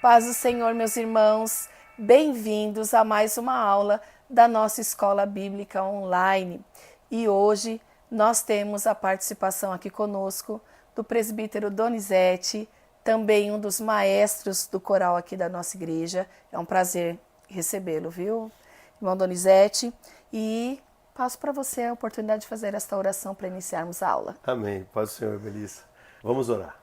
Paz do Senhor, meus irmãos, bem-vindos a mais uma aula da nossa Escola Bíblica Online. E hoje nós temos a participação aqui conosco do presbítero Donizete, também um dos maestros do coral aqui da nossa igreja. É um prazer recebê-lo, viu, irmão Donizete? E passo para você a oportunidade de fazer esta oração para iniciarmos a aula. Amém. Paz do Senhor, Melissa. Vamos orar.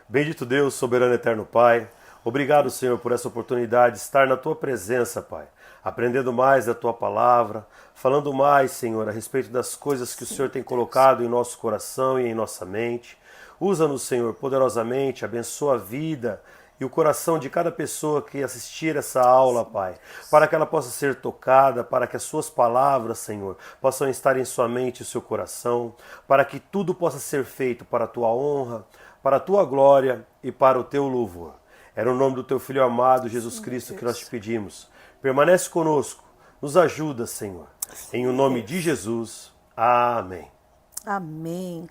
Bendito Deus, soberano eterno Pai, obrigado, Senhor, por essa oportunidade de estar na Tua presença, Pai, aprendendo mais da Tua palavra, falando mais, Senhor, a respeito das coisas que o Senhor tem colocado em nosso coração e em nossa mente. Usa-nos, Senhor, poderosamente, abençoa a vida e o coração de cada pessoa que assistir essa aula, Pai, para que ela possa ser tocada, para que as Suas palavras, Senhor, possam estar em sua mente e seu coração, para que tudo possa ser feito para a Tua honra, para a Tua glória e para o Teu louvor. É no nome do Teu Filho amado, Jesus Cristo, que nós te pedimos. Permanece conosco, nos ajuda, Senhor. Em o nome de Jesus. Amém. Amém.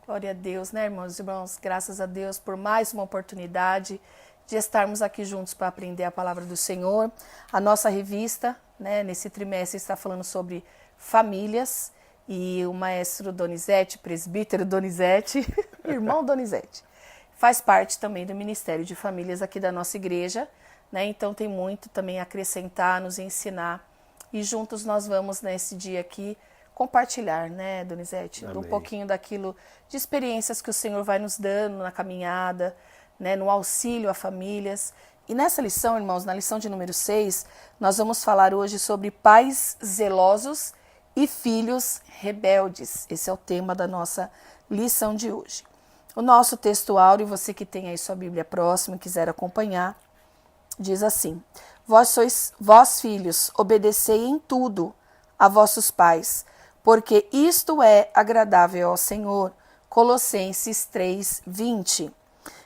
Glória a Deus, né, irmãos e irmãos? Graças a Deus por mais uma oportunidade de estarmos aqui juntos para aprender a palavra do Senhor. A nossa revista, né, nesse trimestre está falando sobre famílias e o maestro Donizete, presbítero Donizete, irmão Donizete, faz parte também do Ministério de Famílias aqui da nossa igreja, né? Então tem muito também a acrescentar, nos ensinar. E juntos nós vamos nesse dia aqui compartilhar, né, Donizete? Um pouquinho daquilo, de experiências que o Senhor vai nos dando na caminhada, né, no auxílio a famílias. E nessa lição, irmãos, na lição de número 6, nós vamos falar hoje sobre pais zelosos e filhos rebeldes. Esse é o tema da nossa lição de hoje. O nosso texto áureo, você que tem aí sua Bíblia próxima e quiser acompanhar, diz assim: Vós filhos, obedecei em tudo a vossos pais, porque isto é agradável ao Senhor. Colossenses 3:20.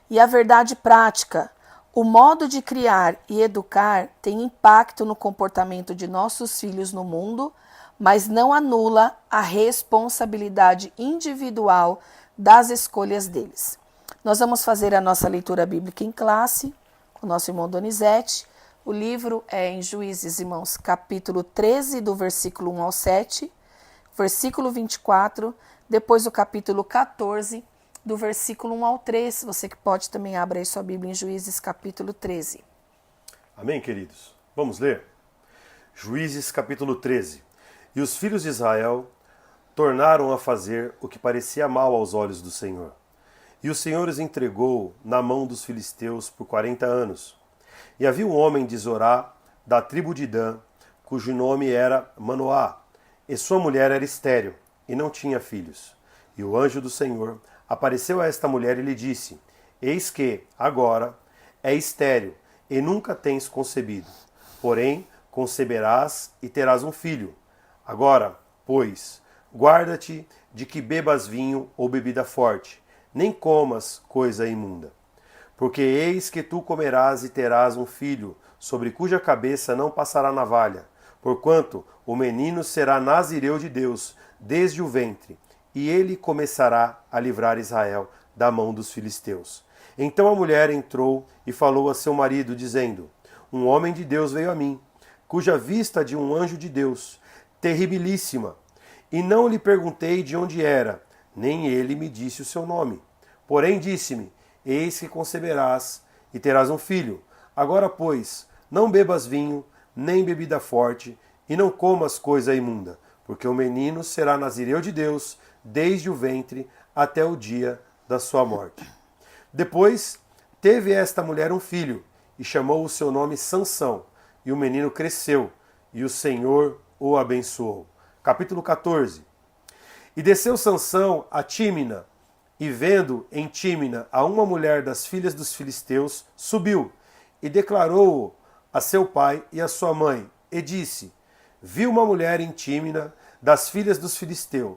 E a verdade prática, o modo de criar e educar tem impacto no comportamento de nossos filhos no mundo, mas não anula a responsabilidade individual das escolhas deles. Nós vamos fazer a nossa leitura bíblica em classe com o nosso irmão Donizete. O livro é em Juízes, irmãos, capítulo 13, do versículo 1 ao 7, versículo 24, depois o capítulo 14, do versículo 1 ao 3. Você que pode também abrir aí sua Bíblia em Juízes, capítulo 13. Amém, queridos? Vamos ler? Juízes, capítulo 13. E os filhos de Israel tornaram a fazer o que parecia mal aos olhos do Senhor. E o Senhor os entregou na mão dos filisteus por 40 anos. E havia um homem de Zorá, da tribo de Dan, cujo nome era Manoá, e sua mulher era estéril, e não tinha filhos. E o anjo do Senhor apareceu a esta mulher e lhe disse: Eis que, agora, é estéril, e nunca tens concebido. Porém, conceberás e terás um filho. Agora, pois, guarda-te de que bebas vinho ou bebida forte, nem comas coisa imunda. Porque eis que tu comerás e terás um filho, sobre cuja cabeça não passará navalha, porquanto o menino será nazireu de Deus desde o ventre, e ele começará a livrar Israel da mão dos filisteus. Então a mulher entrou e falou a seu marido, dizendo: Um homem de Deus veio a mim, cuja vista de um anjo de Deus, terribilíssima, e não lhe perguntei de onde era, nem ele me disse o seu nome. Porém disse-me: Eis que conceberás e terás um filho. Agora, pois, não bebas vinho, nem bebida forte, e não comas coisa imunda, porque o menino será nazireu de Deus desde o ventre até o dia da sua morte. Depois teve esta mulher um filho, e chamou o seu nome Sansão, e o menino cresceu, e o Senhor o abençoou. Capítulo 14. E desceu Sansão a Tímina, e vendo em Tímina a uma mulher das filhas dos filisteus, subiu, e declarou-o a seu pai e a sua mãe, e disse: Vi uma mulher em Tímina das filhas dos filisteus.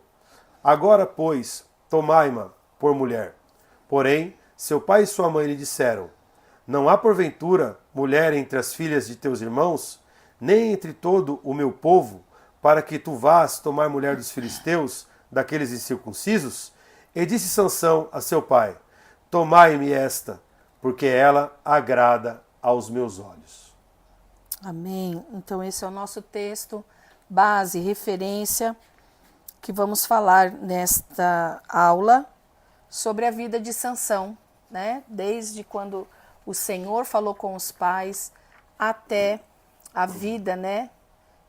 Agora, pois, tomai-ma por mulher. Porém, seu pai e sua mãe lhe disseram: Não há porventura mulher entre as filhas de teus irmãos, nem entre todo o meu povo, para que tu vás tomar mulher dos filisteus, daqueles incircuncisos? E disse Sansão a seu pai: Tomai-me esta, porque ela agrada aos meus olhos. Amém. Então esse é o nosso texto, base, referência, que vamos falar nesta aula sobre a vida de Sansão, né? Desde quando o Senhor falou com os pais até a vida, né,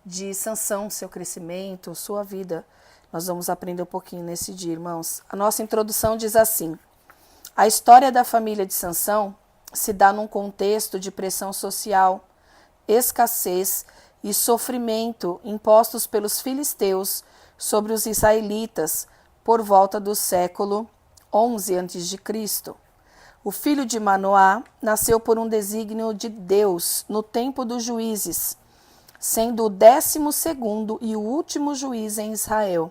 de Sansão, seu crescimento, sua vida. Nós vamos aprender um pouquinho nesse dia, irmãos. A nossa introdução diz assim: a história da família de Sansão se dá num contexto de pressão social, escassez e sofrimento impostos pelos filisteus sobre os israelitas por volta do século 11 a.C. O filho de Manoá nasceu por um desígnio de Deus no tempo dos juízes, sendo o 12º e o último juiz em Israel.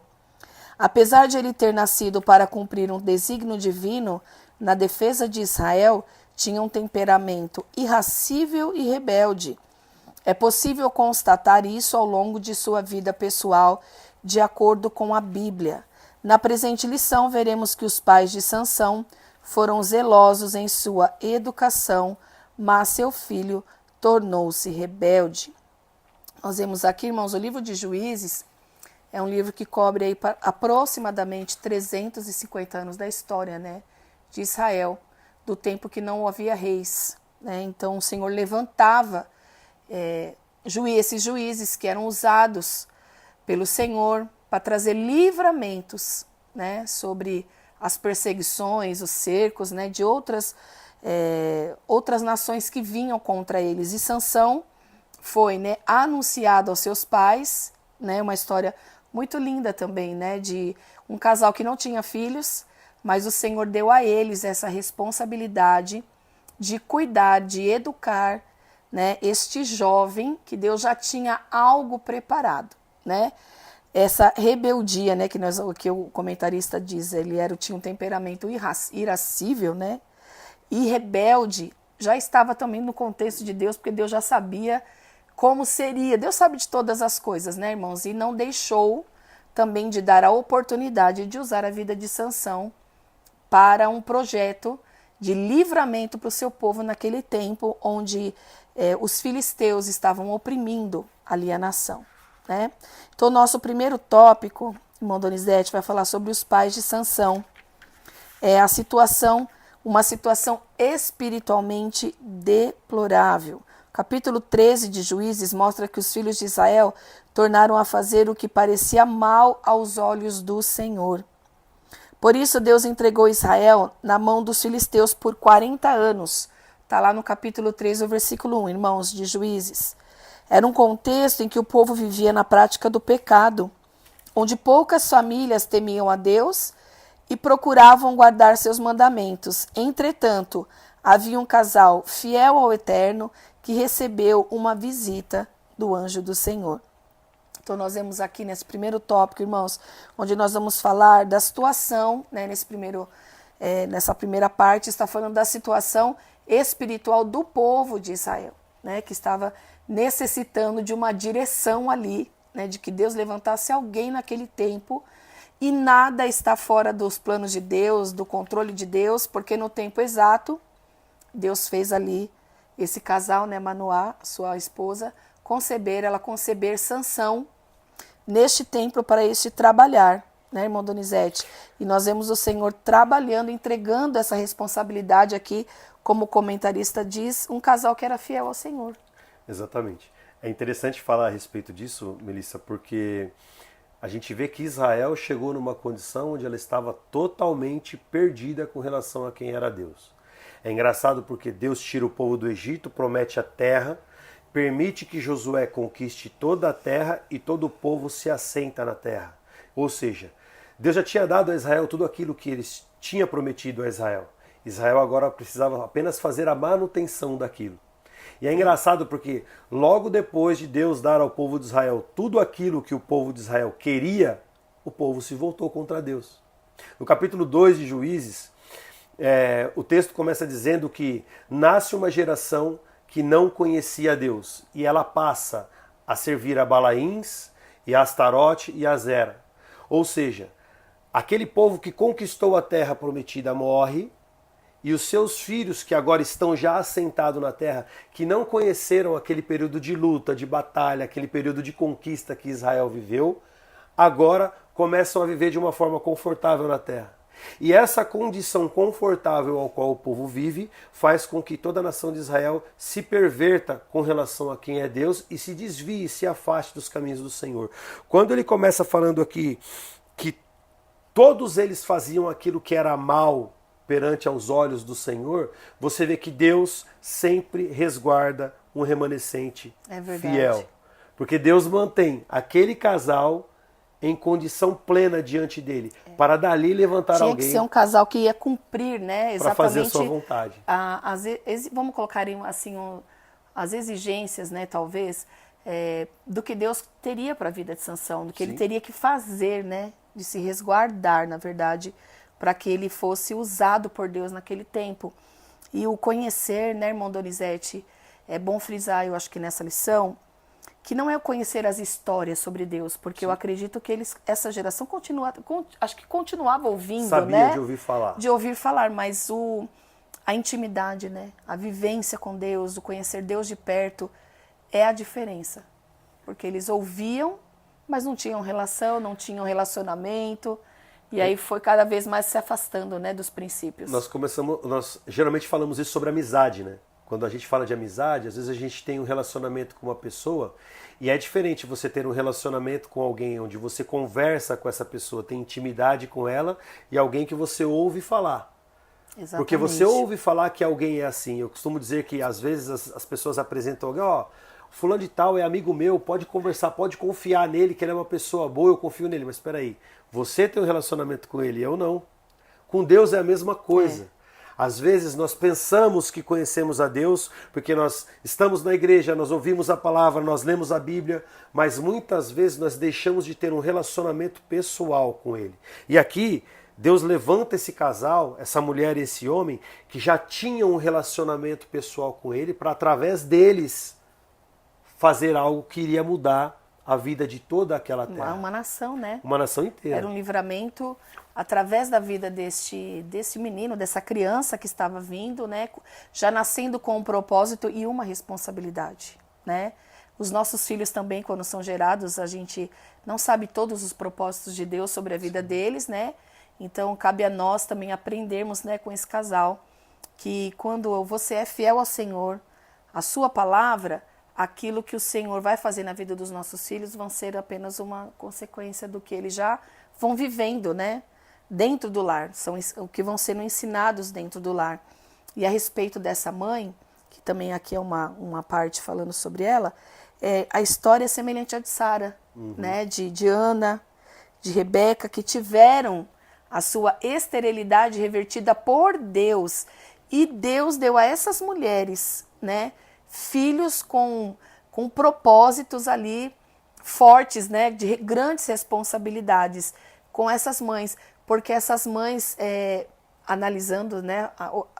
Apesar de ele ter nascido para cumprir um desígnio divino na defesa de Israel, tinha um temperamento irascível e rebelde. É possível constatar isso ao longo de sua vida pessoal, de acordo com a Bíblia. Na presente lição, veremos que os pais de Sansão foram zelosos em sua educação, mas seu filho tornou-se rebelde. Nós vemos aqui, irmãos, o livro de Juízes é um livro que cobre aí aproximadamente 350 anos da história, né, de Israel, do tempo que não havia reis, né? Então o Senhor levantava esses juízes que eram usados pelo Senhor para trazer livramentos, né, sobre as perseguições, os cercos, né, de outras nações que vinham contra eles. E Sansão foi, né, anunciado aos seus pais, né, uma história muito linda também, né, de um casal que não tinha filhos, mas o Senhor deu a eles essa responsabilidade de cuidar, de educar, né, este jovem que Deus já tinha algo preparado, né? Essa rebeldia, né, que o comentarista diz, tinha um temperamento irascível, né, e rebelde, já estava também no contexto de Deus, porque Deus já sabia como seria. Deus sabe de todas as coisas, né, irmãos? E não deixou também de dar a oportunidade de usar a vida de Sansão para um projeto de livramento para o seu povo naquele tempo onde os filisteus estavam oprimindo ali a nação, né? Então, nosso primeiro tópico, irmão Donizete, vai falar sobre os pais de Sansão. Uma situação espiritualmente deplorável. Capítulo 13 de Juízes mostra que os filhos de Israel tornaram a fazer o que parecia mal aos olhos do Senhor. Por isso, Deus entregou Israel na mão dos filisteus por 40 anos. Está lá no capítulo 3, o versículo 1, irmãos, de Juízes. Era um contexto em que o povo vivia na prática do pecado, onde poucas famílias temiam a Deus e procuravam guardar seus mandamentos. Entretanto, havia um casal fiel ao Eterno que recebeu uma visita do anjo do Senhor. Então, nós vemos aqui nesse primeiro tópico, irmãos, onde nós vamos falar da situação, né, nessa primeira parte, está falando da situação espiritual do povo de Israel, né, que estava necessitando de uma direção ali, né, de que Deus levantasse alguém naquele tempo, e nada está fora dos planos de Deus, do controle de Deus, porque no tempo exato, Deus fez ali esse casal, né, Manoá, sua esposa, conceber Sansão neste templo para este trabalhar, né, irmão Donizete? E nós vemos o Senhor trabalhando, entregando essa responsabilidade aqui, como o comentarista diz, um casal que era fiel ao Senhor. Exatamente. É interessante falar a respeito disso, Melissa, porque a gente vê que Israel chegou numa condição onde ela estava totalmente perdida com relação a quem era Deus. É engraçado porque Deus tira o povo do Egito, promete a terra, permite que Josué conquiste toda a terra e todo o povo se assenta na terra. Ou seja, Deus já tinha dado a Israel tudo aquilo que ele tinha prometido a Israel. Israel agora precisava apenas fazer a manutenção daquilo. E é engraçado porque logo depois de Deus dar ao povo de Israel tudo aquilo que o povo de Israel queria, o povo se voltou contra Deus. No capítulo 2 de Juízes, o texto começa dizendo que nasce uma geração que não conhecia Deus, e ela passa a servir a Balaíns, e a Astarote e a Zera. Ou seja, aquele povo que conquistou a terra prometida morre, e os seus filhos, que agora estão já assentados na terra, que não conheceram aquele período de luta, de batalha, aquele período de conquista que Israel viveu, agora começam a viver de uma forma confortável na terra. E essa condição confortável ao qual o povo vive faz com que toda a nação de Israel se perverta com relação a quem é Deus e se desvie, se afaste dos caminhos do Senhor. Quando ele começa falando aqui que todos eles faziam aquilo que era mal perante aos olhos do Senhor, você vê que Deus sempre resguarda um remanescente fiel. Porque Deus mantém aquele casal em condição plena diante dele, para dali levantar alguém. Tinha que ser um casal que ia cumprir, né, exatamente, para fazer a sua vontade. Vamos colocar assim, as exigências, né, talvez, do que Deus teria para a vida de Sansão, do que ele teria que fazer, né, de se resguardar, na verdade, para que ele fosse usado por Deus naquele tempo. E o conhecer, né, irmão Donizete, é bom frisar, eu acho que nessa lição, que não é o conhecer as histórias sobre Deus, porque eu acredito que essa geração acho que continuava ouvindo, sabia, né? de ouvir falar. De ouvir falar, mas a intimidade, né? A vivência com Deus, o conhecer Deus de perto, é a diferença. Porque eles ouviam, mas não tinham relação, não tinham relacionamento, e aí foi cada vez mais se afastando, né, dos princípios. Nós geralmente falamos isso sobre amizade, né? Quando a gente fala de amizade, às vezes a gente tem um relacionamento com uma pessoa e é diferente você ter um relacionamento com alguém onde você conversa com essa pessoa, tem intimidade com ela, e alguém que você ouve falar. Exatamente. Porque você ouve falar que alguém é assim. Eu costumo dizer que às vezes as pessoas apresentam alguém, fulano de tal é amigo meu, pode conversar, pode confiar nele, que ele é uma pessoa boa, eu confio nele. Mas espera aí, você tem um relacionamento com ele, eu não. Com Deus é a mesma coisa. Às vezes nós pensamos que conhecemos a Deus porque nós estamos na igreja, nós ouvimos a palavra, nós lemos a Bíblia, mas muitas vezes nós deixamos de ter um relacionamento pessoal com Ele. E aqui Deus levanta esse casal, essa mulher e esse homem, que já tinham um relacionamento pessoal com Ele, para através deles fazer algo que iria mudar a vida de toda aquela terra. Uma nação, né? Uma nação inteira. Era um livramento através da vida desse menino, dessa criança que estava vindo, né? Já nascendo com um propósito e uma responsabilidade, né? Os nossos filhos também, quando são gerados, a gente não sabe todos os propósitos de Deus sobre a vida deles, né? Então, cabe a nós também aprendermos, né, com esse casal, que quando você é fiel ao Senhor, a sua palavra, aquilo que o Senhor vai fazer na vida dos nossos filhos vão ser apenas uma consequência do que eles já vão vivendo, né? Dentro do lar, são o que vão sendo ensinados dentro do lar. E a respeito dessa mãe, que também aqui é uma parte falando sobre ela, a história é semelhante à de Sara, né? De Ana, de Rebeca, que tiveram a sua esterilidade revertida por Deus. E Deus deu a essas mulheres, né, filhos com propósitos ali fortes, né, de grandes responsabilidades com essas mães, porque essas mães, analisando, né,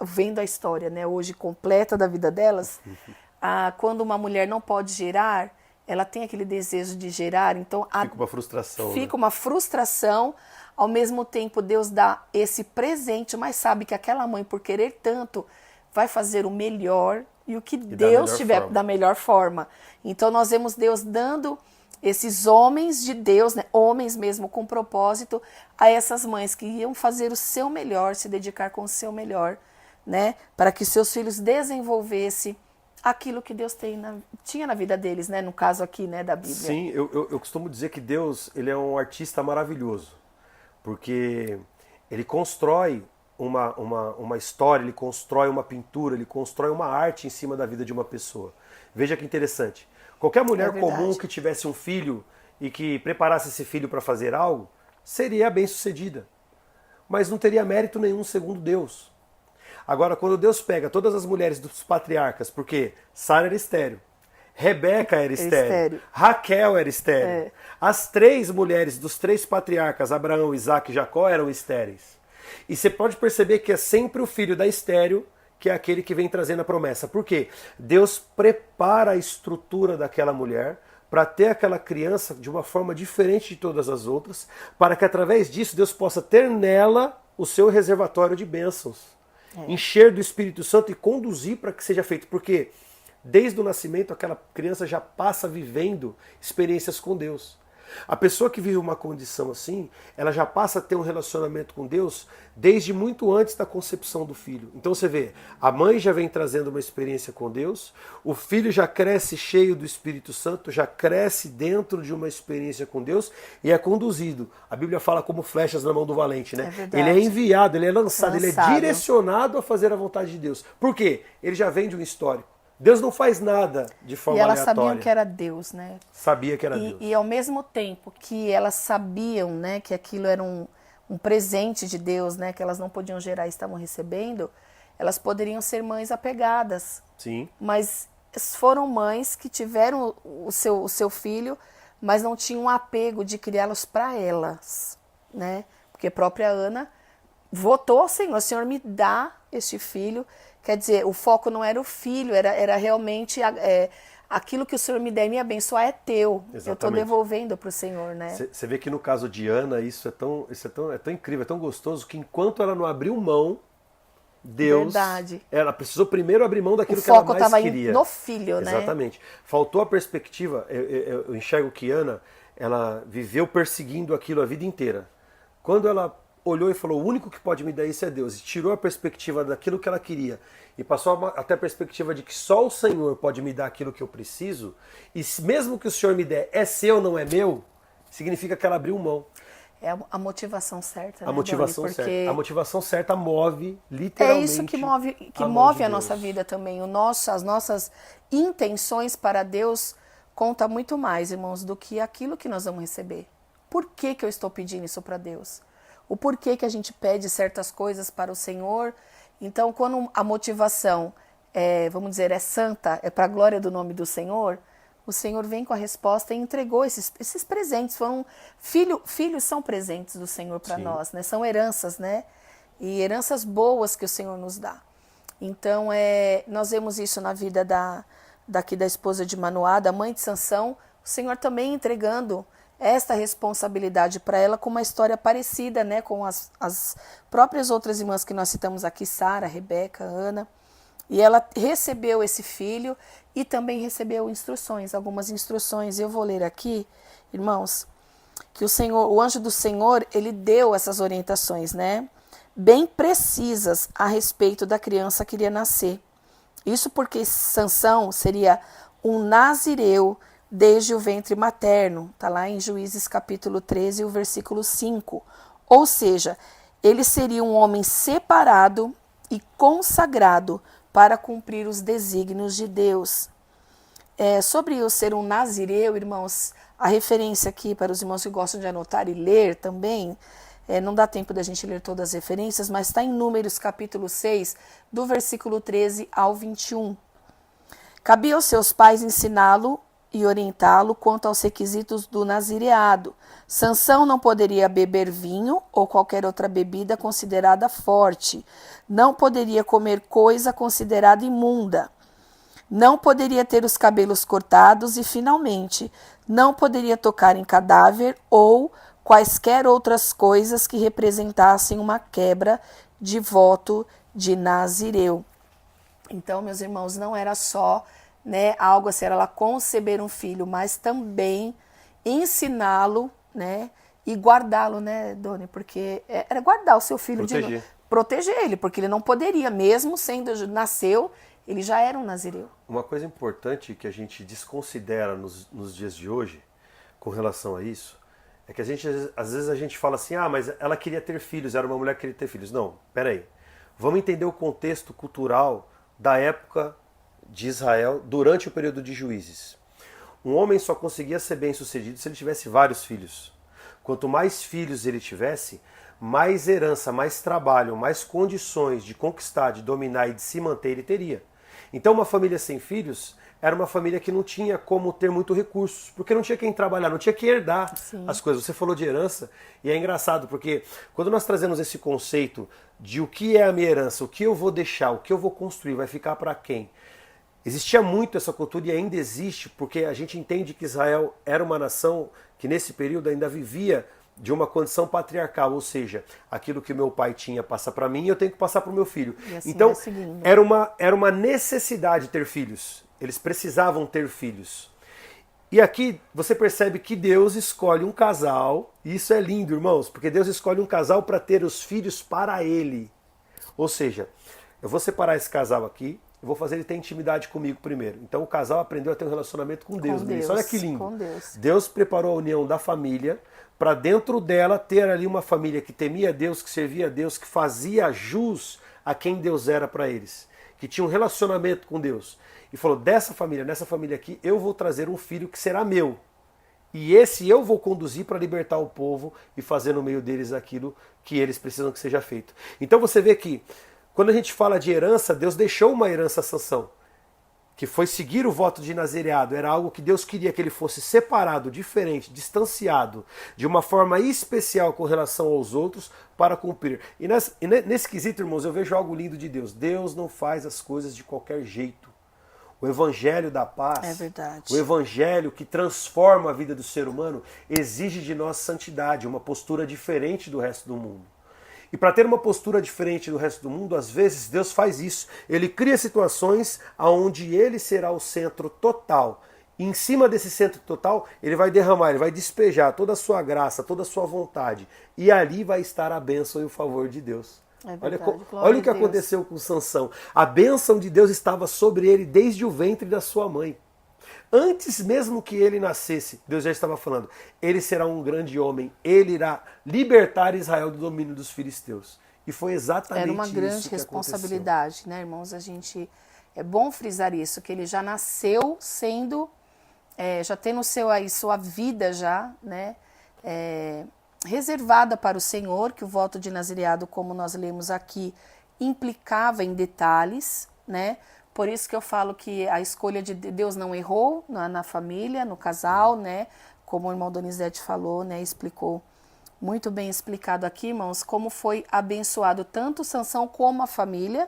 vendo a história, né, hoje completa da vida delas, quando uma mulher não pode gerar, ela tem aquele desejo de gerar, então fica uma frustração. Fica uma frustração. Ao mesmo tempo, Deus dá esse presente, mas sabe que aquela mãe, por querer tanto, vai fazer o melhor e o que Deus tiver da melhor forma. Então, nós vemos Deus dando esses homens de Deus, né, homens mesmo com propósito, a essas mães que iam fazer o seu melhor, se dedicar com o seu melhor, né, para que seus filhos desenvolvessem aquilo que Deus tinha na vida deles, né, no caso aqui, né, da Bíblia. Sim, eu costumo dizer que Deus, ele é um artista maravilhoso, porque ele constrói uma história, ele constrói uma pintura, ele constrói uma arte em cima da vida de uma pessoa. Veja que interessante. Qualquer mulher comum que tivesse um filho e que preparasse esse filho para fazer algo, seria bem-sucedida. Mas não teria mérito nenhum segundo Deus. Agora, quando Deus pega todas as mulheres dos patriarcas, porque Sara era estéril, Rebeca era estéril, Raquel era estéril, as 3 mulheres dos 3 patriarcas, Abraão, Isaac e Jacó, eram estéreis. E você pode perceber que é sempre o filho da estéril que é aquele que vem trazendo a promessa. Por quê? Deus prepara a estrutura daquela mulher para ter aquela criança de uma forma diferente de todas as outras, para que através disso Deus possa ter nela o seu reservatório de bênçãos. encher do Espírito Santo e conduzir para que seja feito. Porque desde o nascimento aquela criança já passa vivendo experiências com Deus. A pessoa que vive uma condição assim, ela já passa a ter um relacionamento com Deus desde muito antes da concepção do filho. Então você vê, a mãe já vem trazendo uma experiência com Deus, o filho já cresce cheio do Espírito Santo, já cresce dentro de uma experiência com Deus e é conduzido. A Bíblia fala como flechas na mão do valente, né? Ele é enviado, ele é lançado, ele é direcionado a fazer a vontade de Deus. Por quê? Ele já vem de um histórico. Deus não faz nada de forma aleatória. E elas sabiam que era Deus, né? Sabia que era Deus. E ao mesmo tempo que elas sabiam, né, que aquilo era um presente de Deus, né, que elas não podiam gerar e estavam recebendo, elas poderiam ser mães apegadas. Sim. Mas foram mães que tiveram o seu filho, mas não tinham um apego de criá-los para elas, né? Porque a própria Ana votou ao Senhor, o Senhor me dá este filho. Quer dizer, o foco não era o filho, era realmente aquilo que o Senhor me der e me abençoar é teu. Exatamente. Eu estou devolvendo para o Senhor, né? Você vê que no caso de Ana, isso é tão incrível, é tão gostoso, que enquanto ela não abriu mão, Deus... Verdade. Ela precisou primeiro abrir mão daquilo que ela mais queria. O foco estava no filho, né? Exatamente. Faltou a perspectiva, eu enxergo que Ana, ela viveu perseguindo aquilo a vida inteira. Quando ela olhou e falou, o único que pode me dar isso é Deus, e tirou a perspectiva daquilo que ela queria, e passou até a perspectiva de que só o Senhor pode me dar aquilo que eu preciso, e mesmo que o Senhor me der é seu, não é meu, significa que ela abriu mão. É a motivação certa, né, a motivação Doni? Porque certa. A motivação certa move, literalmente, é isso que move a nossa vida também. As nossas intenções para Deus conta muito mais, irmãos, do que aquilo que nós vamos receber. Por que eu estou pedindo isso para Deus? O porquê que a gente pede certas coisas para o Senhor. Então, quando a motivação, vamos dizer, é santa, é para a glória do nome do Senhor, o Senhor vem com a resposta e entregou esses presentes. Filhos são presentes do Senhor para nós, né? São heranças, né? E heranças boas que o Senhor nos dá. Então, nós vemos isso na vida daqui da esposa de Manoá, da mãe de Sansão, o Senhor também entregando esta responsabilidade para ela com uma história parecida, né, com as próprias outras irmãs que nós citamos aqui, Sara, Rebeca, Ana, e ela recebeu esse filho e também recebeu algumas instruções. Eu vou ler aqui, irmãos, que o anjo do Senhor, ele deu essas orientações, né, bem precisas a respeito da criança que iria nascer. Isso porque Sansão seria um nazireu desde o ventre materno, está lá em Juízes capítulo 13, o versículo 5. Ou seja, ele seria um homem separado e consagrado para cumprir os desígnios de Deus. Sobre eu ser um nazireu, irmãos, a referência aqui para os irmãos que gostam de anotar e ler também, não dá tempo da gente ler todas as referências, mas está em Números capítulo 6, do versículo 13 ao 21. Cabia aos seus pais ensiná-lo e orientá-lo quanto aos requisitos do nazireado. Sansão não poderia beber vinho ou qualquer outra bebida considerada forte. Não poderia comer coisa considerada imunda. Não poderia ter os cabelos cortados e, finalmente, não poderia tocar em cadáver ou quaisquer outras coisas que representassem uma quebra de voto de nazireu. Então, meus irmãos, não era só, né, algo assim, era ela conceber um filho, mas também ensiná-lo, né, e guardá-lo, né, Doni? Porque era guardar o seu filho, proteger ele, porque ele não poderia, mesmo nasceu, ele já era um nazireu. Uma coisa importante que a gente desconsidera nos dias de hoje, com relação a isso, é que às vezes a gente fala assim, mas ela queria ter filhos, era uma mulher que queria ter filhos. Não, peraí. Vamos entender o contexto cultural da época de Israel durante o período de Juízes. Um homem só conseguia ser bem-sucedido se ele tivesse vários filhos. Quanto mais filhos ele tivesse, mais herança, mais trabalho, mais condições de conquistar, de dominar e de se manter ele teria. Então uma família sem filhos era uma família que não tinha como ter muitos recursos, porque não tinha quem trabalhar, não tinha quem herdar as coisas. Você falou de herança e é engraçado, porque quando nós trazemos esse conceito de o que é a minha herança, o que eu vou deixar, o que eu vou construir, vai ficar para quem? Existia muito essa cultura e ainda existe, porque a gente entende que Israel era uma nação que nesse período ainda vivia de uma condição patriarcal, ou seja, aquilo que meu pai tinha passa para mim e eu tenho que passar para o meu filho. E assim Então, vai seguindo. era uma necessidade ter filhos. Eles precisavam ter filhos. E aqui você percebe que Deus escolhe um casal, e isso é lindo, irmãos, porque Deus escolhe um casal para ter os filhos para ele. Ou seja, eu vou separar esse casal aqui, eu vou fazer ele ter intimidade comigo primeiro. Então o casal aprendeu a ter um relacionamento com Deus. Olha que lindo. Com Deus. Deus preparou a união da família para dentro dela ter ali uma família que temia Deus, que servia a Deus, que fazia jus a quem Deus era para eles, que tinha um relacionamento com Deus. E falou, nessa família aqui, eu vou trazer um filho que será meu. E esse eu vou conduzir para libertar o povo e fazer no meio deles aquilo que eles precisam que seja feito. Então você vê que, quando a gente fala de herança, Deus deixou uma herança a Sansão, que foi seguir o voto de nazireado. Era algo que Deus queria que ele fosse separado, diferente, distanciado, de uma forma especial com relação aos outros, para cumprir. E nesse quesito, irmãos, eu vejo algo lindo de Deus. Deus não faz as coisas de qualquer jeito. O evangelho da paz, É verdade. o evangelho que transforma a vida do ser humano, exige de nós santidade, uma postura diferente do resto do mundo. E para ter uma postura diferente do resto do mundo, às vezes Deus faz isso. Ele cria situações onde ele será o centro total. E em cima desse centro total, ele vai derramar, ele vai despejar toda a sua graça, toda a sua vontade. E ali vai estar a bênção e o favor de Deus. É verdade, Olha o que aconteceu com Sansão. A bênção de Deus estava sobre ele desde o ventre da sua mãe. Antes mesmo que ele nascesse, Deus já estava falando, ele será um grande homem, ele irá libertar Israel do domínio dos filisteus. E foi exatamente isso que aconteceu. Era uma grande responsabilidade, né, irmãos? É bom frisar isso, que ele já nasceu sendo, já tendo sua vida já, né, reservada para o Senhor, que o voto de nazireado, como nós lemos aqui, implicava em detalhes, né? Por isso que eu falo que a escolha de Deus não errou na família, no casal, né? Como o irmão Donizete falou, né? Explicou muito bem explicado aqui, irmãos, como foi abençoado tanto Sansão como a família,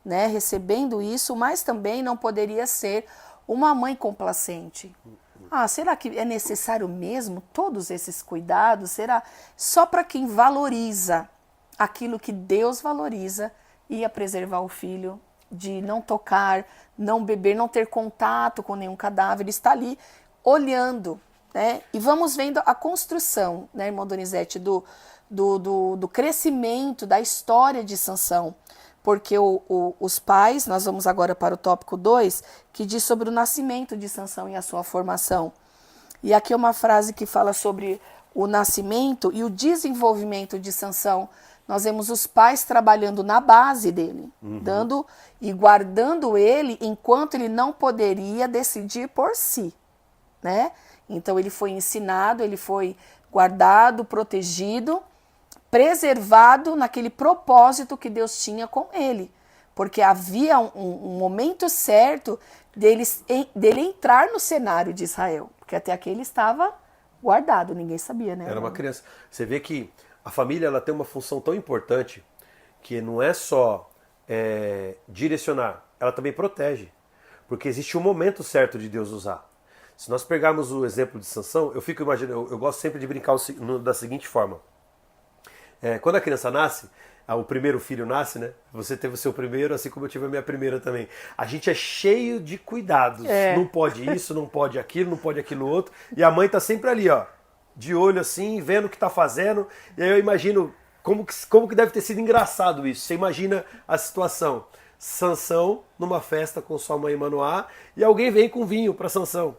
né? Recebendo isso, mas também não poderia ser uma mãe complacente. Será que é necessário mesmo todos esses cuidados? Será só para quem valoriza aquilo que Deus valoriza ia preservar o filho de não tocar, não beber, não ter contato com nenhum cadáver, está ali olhando, né? E vamos vendo a construção, né, irmão Donizete, do crescimento, da história de Sansão. Porque os pais, nós vamos agora para o tópico 2, que diz sobre o nascimento de Sansão e a sua formação. E aqui é uma frase que fala sobre o nascimento e o desenvolvimento de Sansão. Nós vemos os pais trabalhando na base dele, dando e guardando ele enquanto ele não poderia decidir por si, né? Então ele foi ensinado, ele foi guardado, protegido, preservado naquele propósito que Deus tinha com ele. Porque havia um momento certo dele entrar no cenário de Israel. Porque até aqui ele estava guardado, ninguém sabia, né? Era uma criança. Você vê que a família ela tem uma função tão importante que não é só direcionar, ela também protege. Porque existe um momento certo de Deus usar. Se nós pegarmos o exemplo de Sansão, eu fico imaginando, eu gosto sempre de brincar da seguinte forma. Quando a criança nasce, o primeiro filho nasce, né? Você teve o seu primeiro, assim como eu tive a minha primeira também. A gente é cheio de cuidados. Não pode isso, não pode aquilo, não pode aquilo outro. E a mãe tá sempre ali, ó, de olho assim, vendo o que tá fazendo. E aí eu imagino como que deve ter sido engraçado isso. Você imagina a situação. Sansão numa festa com sua mãe Manoá e alguém vem com vinho para Sansão.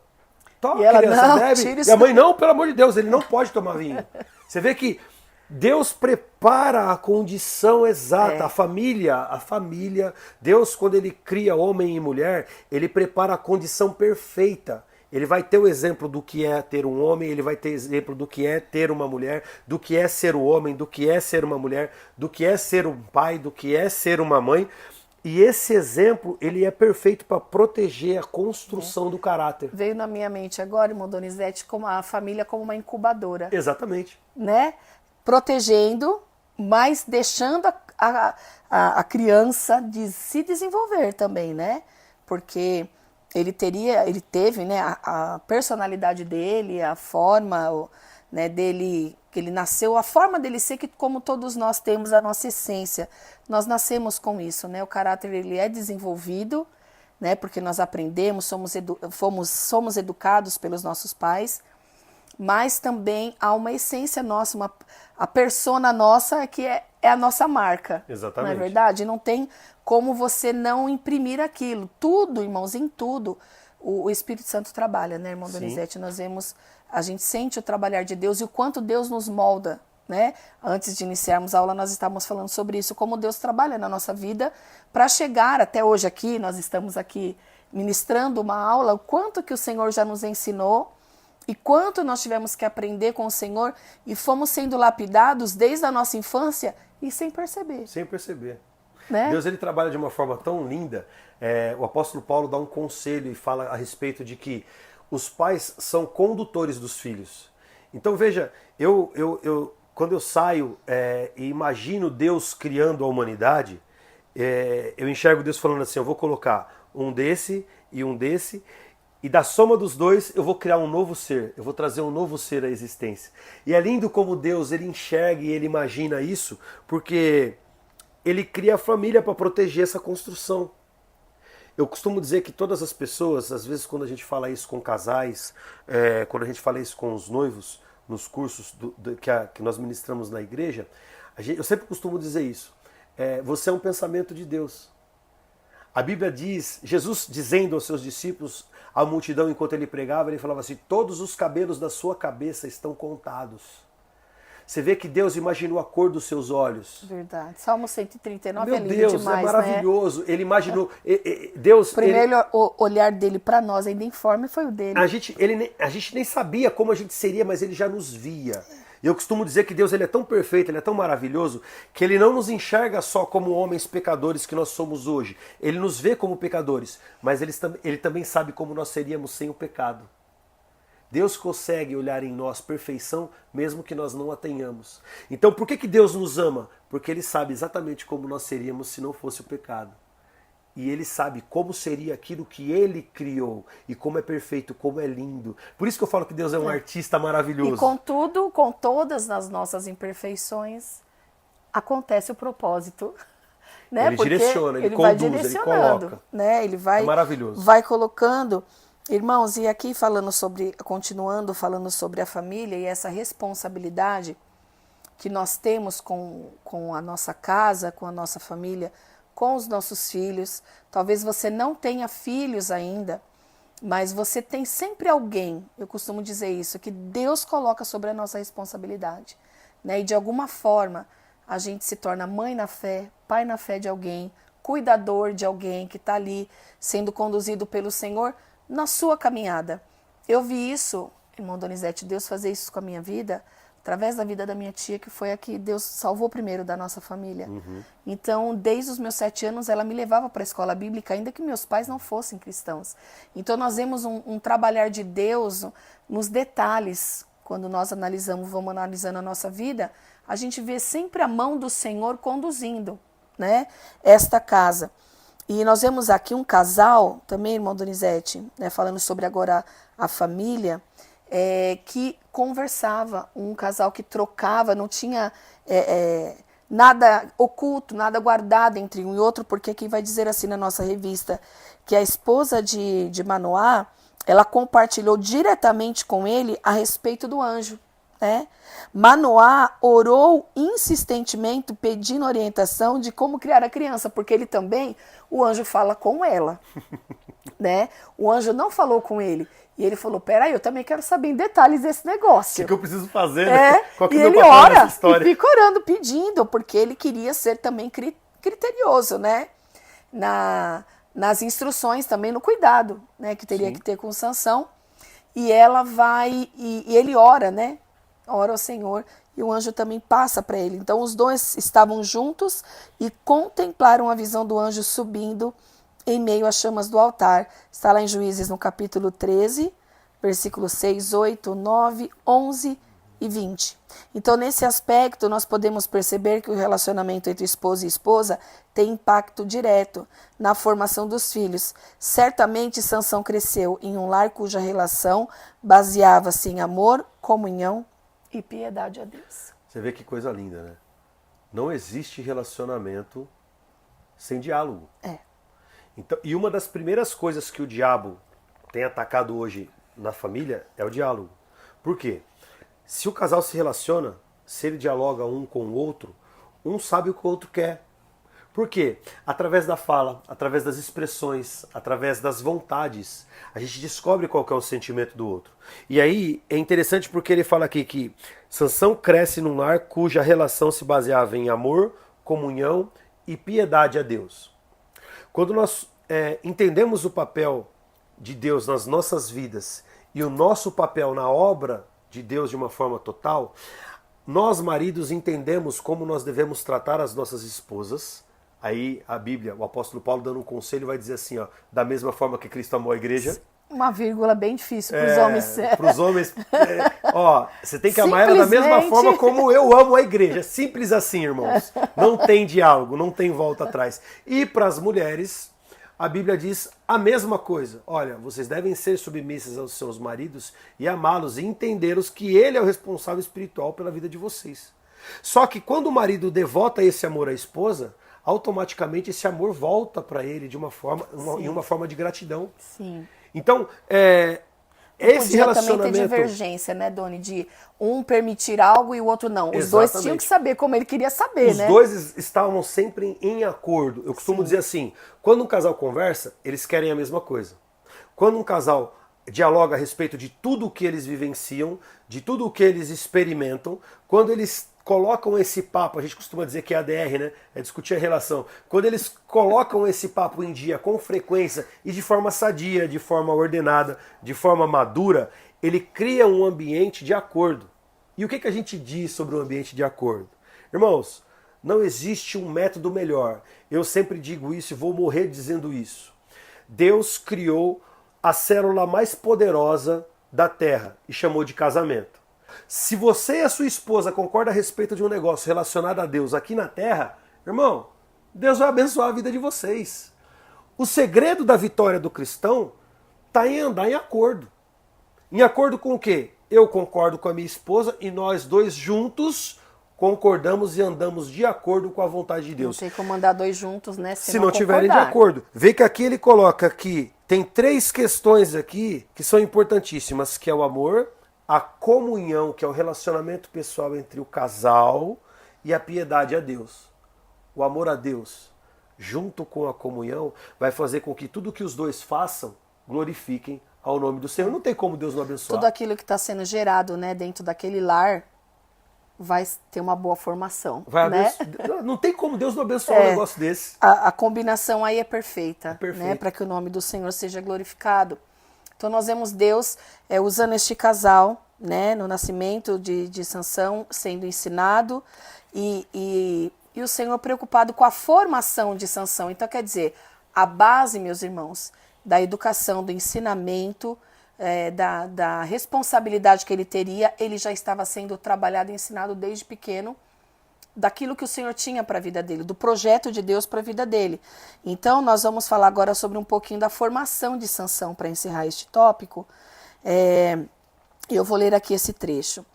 E ela, criança, não, bebe. E a mãe, não, pelo amor de Deus, ele não pode tomar vinho. Você vê que Deus prepara a condição exata, a família. Deus, quando ele cria homem e mulher, ele prepara a condição perfeita. Ele vai ter o exemplo do que é ter um homem, ele vai ter exemplo do que é ter uma mulher, do que é ser o homem, do que é ser uma mulher, do que é ser um pai, do que é ser uma mãe. E esse exemplo, ele é perfeito para proteger a construção do caráter. Veio na minha mente agora, irmão Donizete, como a família como uma incubadora. Exatamente. Né? Protegendo, mas deixando a criança de se desenvolver também, né? Porque ele teve, né, a personalidade dele, a forma, né, dele que ele nasceu, a forma dele ser, que como todos nós temos a nossa essência, nós nascemos com isso, né? O caráter ele é desenvolvido, né? Porque nós aprendemos, somos educados pelos nossos pais, mas também há uma essência nossa, a persona nossa que é a nossa marca. Exatamente. Não é verdade? Não tem como você não imprimir aquilo. Tudo, irmãos, em tudo, o Espírito Santo trabalha, né, irmão Donizete? Nós vemos, a gente sente o trabalhar de Deus e o quanto Deus nos molda, né? Antes de iniciarmos a aula, nós estávamos falando sobre isso, como Deus trabalha na nossa vida para chegar até hoje aqui. Nós estamos aqui ministrando uma aula, o quanto que o Senhor já nos ensinou e quanto nós tivemos que aprender com o Senhor e fomos sendo lapidados desde a nossa infância e sem perceber. Sem perceber. Né? Deus ele trabalha de uma forma tão linda. O apóstolo Paulo dá um conselho e fala a respeito de que os pais são condutores dos filhos. Então veja, quando eu saio e imagino Deus criando a humanidade, eu enxergo Deus falando assim, eu vou colocar um desse, e da soma dos dois eu vou criar um novo ser, eu vou trazer um novo ser à existência. E é lindo como Deus ele enxerga e ele imagina isso, porque ele cria a família para proteger essa construção. Eu costumo dizer que todas as pessoas, às vezes quando a gente fala isso com casais, quando a gente fala isso com os noivos, nos cursos que nós ministramos na igreja, eu sempre costumo dizer isso. Você é um pensamento de Deus. A Bíblia diz, Jesus dizendo aos seus discípulos, a multidão enquanto ele pregava, ele falava assim, todos os cabelos da sua cabeça estão contados. Você vê que Deus imaginou a cor dos seus olhos. Verdade. Salmo 139 Meu é lindo Deus, demais, é maravilhoso. Né? Ele imaginou... Deus, o primeiro olhar dele para nós, ainda informe, foi o dele. A gente nem sabia como a gente seria, mas ele já nos via. E eu costumo dizer que Deus ele é tão perfeito, ele é tão maravilhoso, que ele não nos enxerga só como homens pecadores que nós somos hoje. Ele nos vê como pecadores, mas ele também sabe como nós seríamos sem o pecado. Deus consegue olhar em nós perfeição, mesmo que nós não a tenhamos. Então por que Deus nos ama? Porque ele sabe exatamente como nós seríamos se não fosse o pecado. E ele sabe como seria aquilo que ele criou. E como é perfeito, como é lindo. Por isso que eu falo que Deus é um artista maravilhoso. E contudo, com todas as nossas imperfeições, acontece o propósito. Né? Ele Porque direciona, ele vai conduz, direcionando, ele coloca. né? Ele vai, é maravilhoso. Vai colocando. Irmãos, e aqui continuando falando sobre a família e essa responsabilidade que nós temos com a nossa casa, com a nossa família, com os nossos filhos. Talvez você não tenha filhos ainda, mas você tem sempre alguém, eu costumo dizer isso, que Deus coloca sobre a nossa responsabilidade. Né? E de alguma forma a gente se torna mãe na fé, pai na fé de alguém, cuidador de alguém que está ali sendo conduzido pelo Senhor na sua caminhada. Eu vi isso, irmão Donizete, Deus fazer isso com a minha vida, através da vida da minha tia, que foi a que Deus salvou primeiro da nossa família. Uhum. Então, desde os meus 7 anos, ela me levava para a escola bíblica, ainda que meus pais não fossem cristãos. Então, nós vemos um trabalhar de Deus nos detalhes. Quando nós vamos analisando a nossa vida, a gente vê sempre a mão do Senhor conduzindo, né, esta casa. E nós vemos aqui um casal, também, irmão Donizete, né, falando sobre agora a família, que conversava, um casal que trocava, não tinha nada oculto, nada guardado entre um e outro, porque aqui vai dizer assim na nossa revista, que a esposa de Manoá, ela compartilhou diretamente com ele a respeito do anjo. Né? Manoá orou insistentemente pedindo orientação de como criar a criança, porque ele também, o anjo fala com ela, né? O anjo não falou com ele, e ele falou, peraí, eu também quero saber em detalhes desse negócio. O que eu preciso fazer, né? Qual que E é o meu ele papel ora, nessa história? e fica orando, pedindo, porque ele queria ser também criterioso, né? Nas instruções também, no cuidado, né? Que teria que ter com Sansão, e ela vai, e ele ora, né? Ora ao Senhor, e o anjo também passa para ele. Então os dois estavam juntos e contemplaram a visão do anjo subindo em meio às chamas do altar. Está lá em Juízes no capítulo 13, versículos 6, 8, 9, 11 e 20. Então nesse aspecto nós podemos perceber que o relacionamento entre esposo e esposa tem impacto direto na formação dos filhos. Certamente Sansão cresceu em um lar cuja relação baseava-se em amor, comunhão E piedade a Deus. Você vê que coisa linda, né? Não existe relacionamento sem diálogo. É. Então, e uma das primeiras coisas que o diabo tem atacado hoje na família é o diálogo. Por quê? Se o casal se relaciona, se ele dialoga um com o outro, um sabe o que o outro quer. Por quê? Através da fala, através das expressões, através das vontades, a gente descobre qual que é o sentimento do outro. E aí é interessante porque ele fala aqui que Sansão cresce num lar cuja relação se baseava em amor, comunhão e piedade a Deus. Quando nós entendemos o papel de Deus nas nossas vidas e o nosso papel na obra de Deus de uma forma total, nós maridos entendemos como nós devemos tratar as nossas esposas. Aí a Bíblia, o apóstolo Paulo dando um conselho vai dizer assim, ó, da mesma forma que Cristo amou a igreja. Uma vírgula bem difícil para os homens. Para os homens, ó, você tem que amar ela da mesma forma como eu amo a igreja. Simples assim, irmãos. Não tem diálogo, não tem volta atrás. E para as mulheres, a Bíblia diz a mesma coisa. Olha, vocês devem ser submissas aos seus maridos e amá-los e entendê-los que ele é o responsável espiritual pela vida de vocês. Só que quando o marido devota esse amor à esposa, automaticamente esse amor volta para ele de uma forma, em uma forma de gratidão. Sim. Então, esse relacionamento... também ter divergência, né, Doni? De um permitir algo e o outro não. Os Exatamente. dois tinham que saber como ele queria saber, Os né? Os dois estavam sempre em acordo. Eu costumo dizer assim, quando um casal conversa, eles querem a mesma coisa. Quando um casal dialoga a respeito de tudo o que eles vivenciam, de tudo o que eles experimentam, quando eles colocam esse papo, a gente costuma dizer que é ADR, né? É discutir a relação. Quando eles colocam esse papo em dia com frequência e de forma sadia, de forma ordenada, de forma madura, ele cria um ambiente de acordo. E o que a gente diz sobre o ambiente de acordo? Irmãos, não existe um método melhor. Eu sempre digo isso e vou morrer dizendo isso. Deus criou a célula mais poderosa da Terra e chamou de casamento. Se você e a sua esposa concordam a respeito de um negócio relacionado a Deus aqui na Terra, irmão, Deus vai abençoar a vida de vocês. O segredo da vitória do cristão está em andar em acordo. Em acordo com o quê? Eu concordo com a minha esposa e nós dois juntos concordamos e andamos de acordo com a vontade de Deus. Não tem como andar dois juntos, né? Se não tiverem de acordo. Vê que aqui ele coloca que tem 3 questões aqui que são importantíssimas, que é o amor, a comunhão, que é o relacionamento pessoal entre o casal, e a piedade a Deus. O amor a Deus, junto com a comunhão, vai fazer com que tudo que os dois façam glorifiquem ao nome do Senhor. Não tem como Deus não abençoar. Tudo aquilo que está sendo gerado, né, dentro daquele lar vai ter uma boa formação. Né? Não tem como Deus não abençoar um negócio desse. A combinação aí é perfeita, né, para que o nome do Senhor seja glorificado. Então nós vemos Deus usando este casal, né, no nascimento de Sansão, sendo ensinado, e o Senhor preocupado com a formação de Sansão. Então quer dizer, a base, meus irmãos, da educação, do ensinamento, da responsabilidade que ele teria, ele já estava sendo trabalhado e ensinado desde pequeno, daquilo que o Senhor tinha para a vida dele, do projeto de Deus para a vida dele. Então, nós vamos falar agora sobre um pouquinho da formação de Sansão para encerrar este tópico. Eu vou ler aqui esse trecho.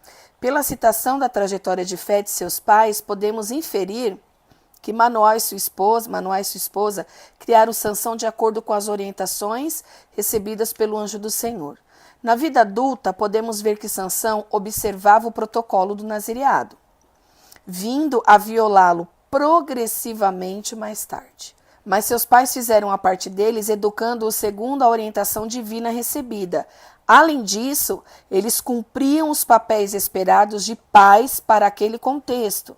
Pela citação da trajetória de fé de seus pais, podemos inferir que Manoá e sua esposa criaram Sansão de acordo com as orientações recebidas pelo anjo do Senhor. Na vida adulta, podemos ver que Sansão observava o protocolo do nazireado, vindo a violá-lo progressivamente mais tarde. Mas seus pais fizeram a parte deles, educando-o segundo a orientação divina recebida. Além disso, eles cumpriam os papéis esperados de pais para aquele contexto.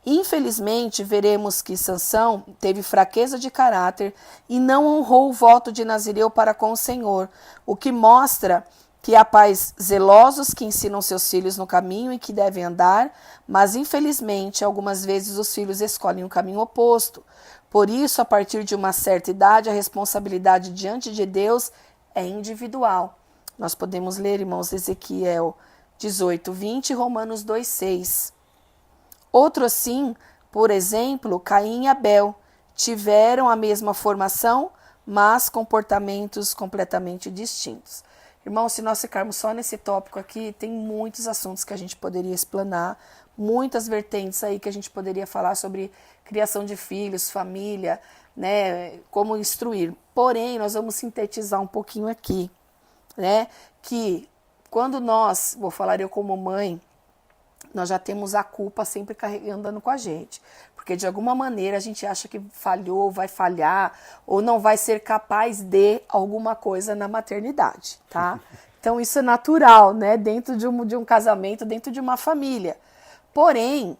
Infelizmente, veremos que Sansão teve fraqueza de caráter e não honrou o voto de Nazireu para com o Senhor, o que mostra que há pais zelosos que ensinam seus filhos no caminho em que devem andar, mas infelizmente algumas vezes os filhos escolhem o caminho oposto. Por isso, a partir de uma certa idade, a responsabilidade diante de Deus é individual. Nós podemos ler, irmãos, Ezequiel 18:20 e Romanos 2:6. Outro assim, por exemplo, Caim e Abel, tiveram a mesma formação, mas comportamentos completamente distintos. Irmão, se nós ficarmos só nesse tópico aqui, tem muitos assuntos que a gente poderia explanar, muitas vertentes aí que a gente poderia falar sobre criação de filhos, família, né, como instruir. Porém, nós vamos sintetizar um pouquinho aqui, né, que quando nós, vou falar eu como mãe, nós já temos a culpa sempre andando com a gente. Porque de alguma maneira a gente acha que falhou, vai falhar, ou não vai ser capaz de alguma coisa na maternidade, tá? Então isso é natural, né? Dentro de um casamento, dentro de uma família. Porém,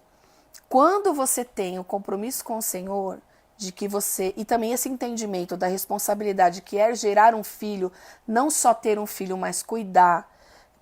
quando você tem o compromisso com o Senhor, de que você, e também esse entendimento da responsabilidade que é gerar um filho, não só ter um filho, mas cuidar,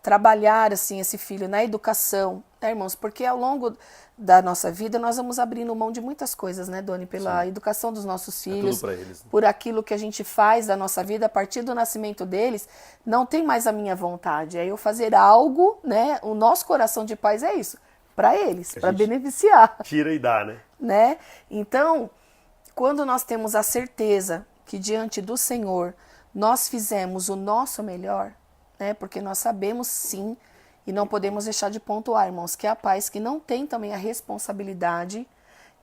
trabalhar assim esse filho na educação, né, irmãos? Porque ao longo da nossa vida nós vamos abrindo mão de muitas coisas, né, Doni? Pela educação dos nossos filhos, tudo pra eles, né? Por aquilo que a gente faz da nossa vida a partir do nascimento deles, não tem mais a minha vontade, é eu fazer algo, né? O nosso coração de pais é isso, para eles, para beneficiar. Tira e dá, né? Então, quando nós temos a certeza que diante do Senhor nós fizemos o nosso melhor, né? Porque nós sabemos sim, e não podemos deixar de pontuar, irmãos, que há pais que não têm também a responsabilidade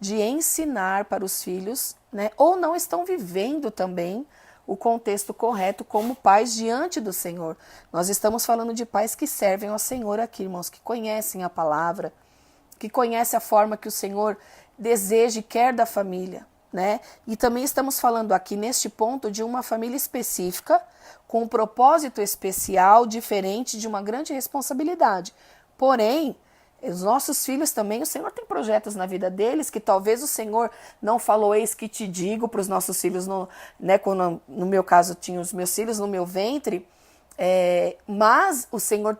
de ensinar para os filhos, né? Ou não estão vivendo também o contexto correto como pais diante do Senhor. Nós estamos falando de pais que servem ao Senhor aqui, irmãos, que conhecem a palavra, que conhecem a forma que o Senhor deseja e quer da família, né? E também estamos falando aqui neste ponto de uma família específica, com um propósito especial, diferente, de uma grande responsabilidade. Porém, os nossos filhos também, o Senhor tem projetos na vida deles que talvez o Senhor não falou, eis que te digo, para os nossos filhos, né, quando no meu caso tinha os meus filhos no meu ventre, mas o Senhor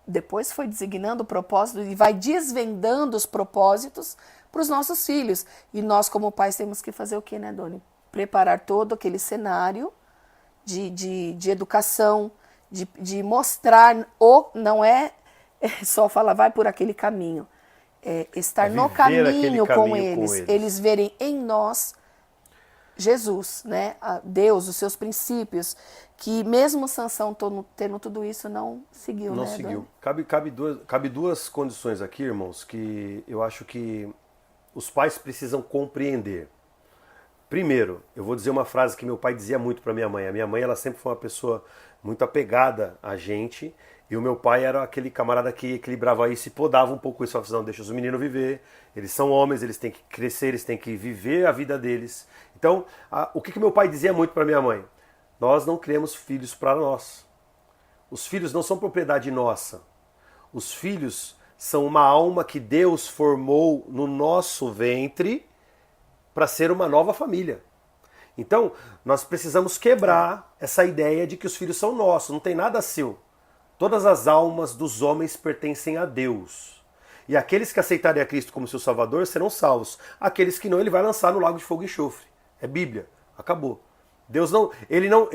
depois foi designando o propósito e vai desvendando os propósitos para os nossos filhos. E nós, como pais, temos que fazer o quê, né, Doni? Preparar todo aquele cenário de educação, de mostrar, não é só falar, vai por aquele caminho. Estar no caminho com eles verem em nós Jesus, né? Deus, os seus princípios, que mesmo Sansão tendo tudo isso, não seguiu. Não seguiu. Cabe duas condições aqui, irmãos, que eu acho que os pais precisam compreender. Primeiro, eu vou dizer uma frase que meu pai dizia muito para minha mãe. A minha mãe, ela sempre foi uma pessoa muito apegada a gente, e o meu pai era aquele camarada que equilibrava isso e podava um pouco isso. Falava assim, não, deixa os meninos viver, eles são homens, eles têm que crescer, eles têm que viver a vida deles. Então, o que meu pai dizia muito para minha mãe? Nós não criamos filhos para nós. Os filhos não são propriedade nossa. Os filhos são uma alma que Deus formou no nosso ventre para ser uma nova família. Então, nós precisamos quebrar essa ideia de que os filhos são nossos, não tem nada seu. Todas as almas dos homens pertencem a Deus. E aqueles que aceitarem a Cristo como seu Salvador serão salvos. Aqueles que não, ele vai lançar no lago de fogo e enxofre. É Bíblia. Acabou. Deus não, ele são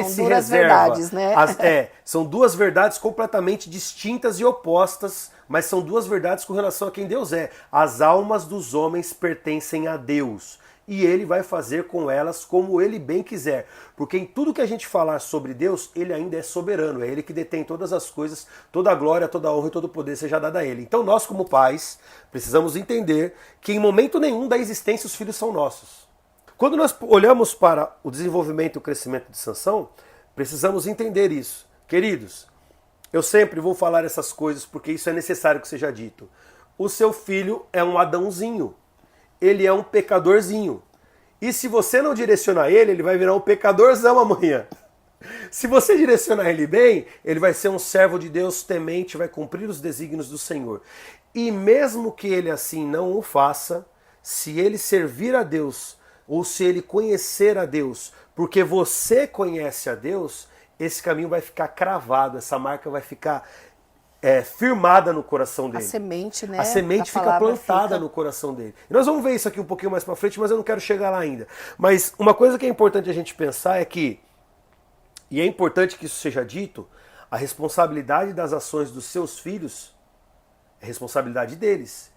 se duas reserva. Verdades, né? São duas verdades completamente distintas e opostas, mas são duas verdades com relação a quem Deus é. As almas dos homens pertencem a Deus. E ele vai fazer com elas como ele bem quiser. Porque em tudo que a gente falar sobre Deus, ele ainda é soberano. É ele que detém todas as coisas, toda a glória, toda a honra e todo o poder seja dado a ele. Então nós, como pais, precisamos entender que em momento nenhum da existência os filhos são nossos. Quando nós olhamos para o desenvolvimento e o crescimento de Sansão, precisamos entender isso. Queridos, eu sempre vou falar essas coisas porque isso é necessário que seja dito. O seu filho é um Adãozinho. Ele é um pecadorzinho. E se você não direcionar ele, ele vai virar um pecadorzão amanhã. Se você direcionar ele bem, ele vai ser um servo de Deus temente, vai cumprir os desígnios do Senhor. E mesmo que ele assim não o faça, se ele servir a Deus, ou se ele conhecer a Deus, porque você conhece a Deus, esse caminho vai ficar cravado, essa marca vai ficar firmada no coração dele. A semente, né? A semente fica plantada no coração dele. E nós vamos ver isso aqui um pouquinho mais pra frente, mas eu não quero chegar lá ainda. Mas uma coisa que é importante a gente pensar é que, e é importante que isso seja dito, a responsabilidade das ações dos seus filhos é responsabilidade deles.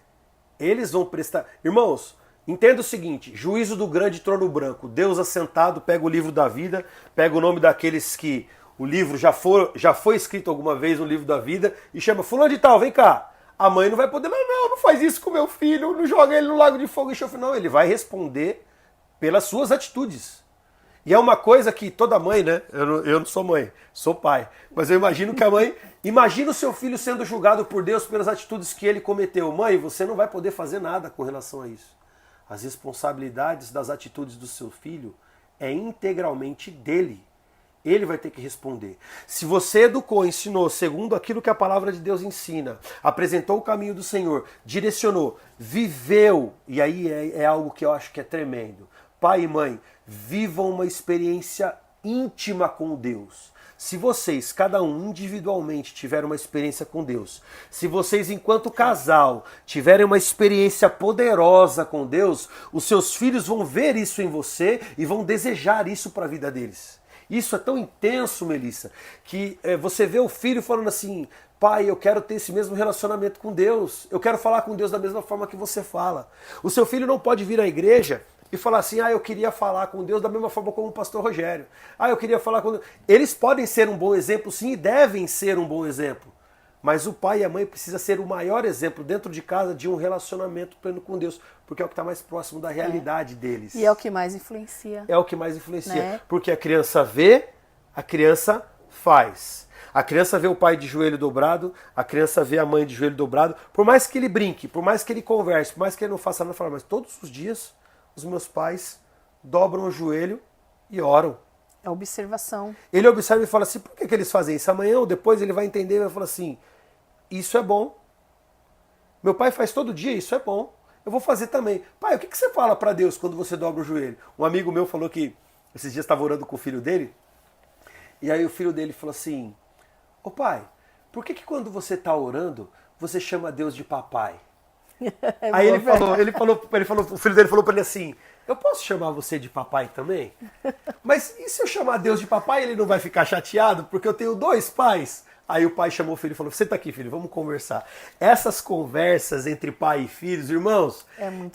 Eles vão prestar... Irmãos, entenda o seguinte, juízo do grande trono branco, Deus assentado pega o livro da vida, pega o nome daqueles que o livro já foi escrito alguma vez, um livro da vida, e chama fulano de tal, vem cá. A mãe não vai poder, mas não faz isso com meu filho, não joga ele no lago de fogo e enxofre. Não, ele vai responder pelas suas atitudes. E é uma coisa que toda mãe, né? Eu não sou mãe, sou pai. Mas eu imagino que a mãe... Imagina o seu filho sendo julgado por Deus pelas atitudes que ele cometeu. Mãe, você não vai poder fazer nada com relação a isso. As responsabilidades das atitudes do seu filho é integralmente dele. Ele vai ter que responder. Se você educou, ensinou segundo aquilo que a palavra de Deus ensina, apresentou o caminho do Senhor, direcionou, viveu, e aí é algo que eu acho que é tremendo. Pai e mãe, vivam uma experiência íntima com Deus. Se vocês, cada um individualmente, tiverem uma experiência com Deus, se vocês, enquanto casal, tiverem uma experiência poderosa com Deus, os seus filhos vão ver isso em você e vão desejar isso para a vida deles. Isso é tão intenso, Melissa, que você vê o filho falando assim, pai, eu quero ter esse mesmo relacionamento com Deus, eu quero falar com Deus da mesma forma que você fala. O seu filho não pode vir à igreja e falar assim, eu queria falar com Deus da mesma forma como o pastor Rogério. Eu queria falar com Deus. Eles podem ser um bom exemplo, sim, e devem ser um bom exemplo. Mas o pai e a mãe precisam ser o maior exemplo dentro de casa de um relacionamento pleno com Deus, porque é o que está mais próximo da realidade deles. E é o que mais influencia. É o que mais influencia. Né? Porque a criança vê, a criança faz. A criança vê o pai de joelho dobrado, a criança vê a mãe de joelho dobrado. Por mais que ele brinque, por mais que ele converse, por mais que ele não faça nada, fala, mas todos os dias os meus pais dobram o joelho e oram. É observação. Ele observa e fala assim, por que eles fazem isso? Amanhã ou depois ele vai entender e vai falar assim, isso é bom. Meu pai faz todo dia, isso é bom. Eu vou fazer também. Pai, o que você fala para Deus quando você dobra o joelho? Um amigo meu falou que esses dias estava orando com o filho dele, e aí o filho dele falou assim, ô pai, por que quando você está orando, você chama Deus de papai? Aí ele falou, o filho dele falou para ele assim, eu posso chamar você de papai também? Mas e se eu chamar Deus de papai, ele não vai ficar chateado? Porque eu tenho 2 pais. Aí o pai chamou o filho e falou, senta aqui, filho, vamos conversar. Essas conversas entre pai e filhos, irmãos,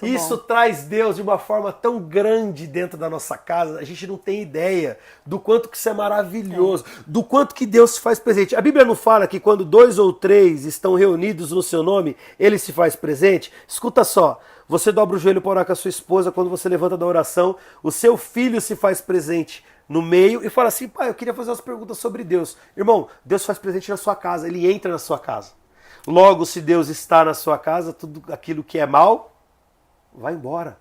isso traz Deus de uma forma tão grande dentro da nossa casa, a gente não tem ideia do quanto que isso é maravilhoso, do quanto que Deus se faz presente. A Bíblia não fala que quando 2 ou 3 estão reunidos no seu nome, ele se faz presente? Escuta só, você dobra o joelho para orar com a sua esposa, quando você levanta da oração, o seu filho se faz presente no meio e fala assim, pai, eu queria fazer umas perguntas sobre Deus. Irmão, Deus faz presente na sua casa, ele entra na sua casa. Logo, se Deus está na sua casa, tudo aquilo que é mal, vai embora.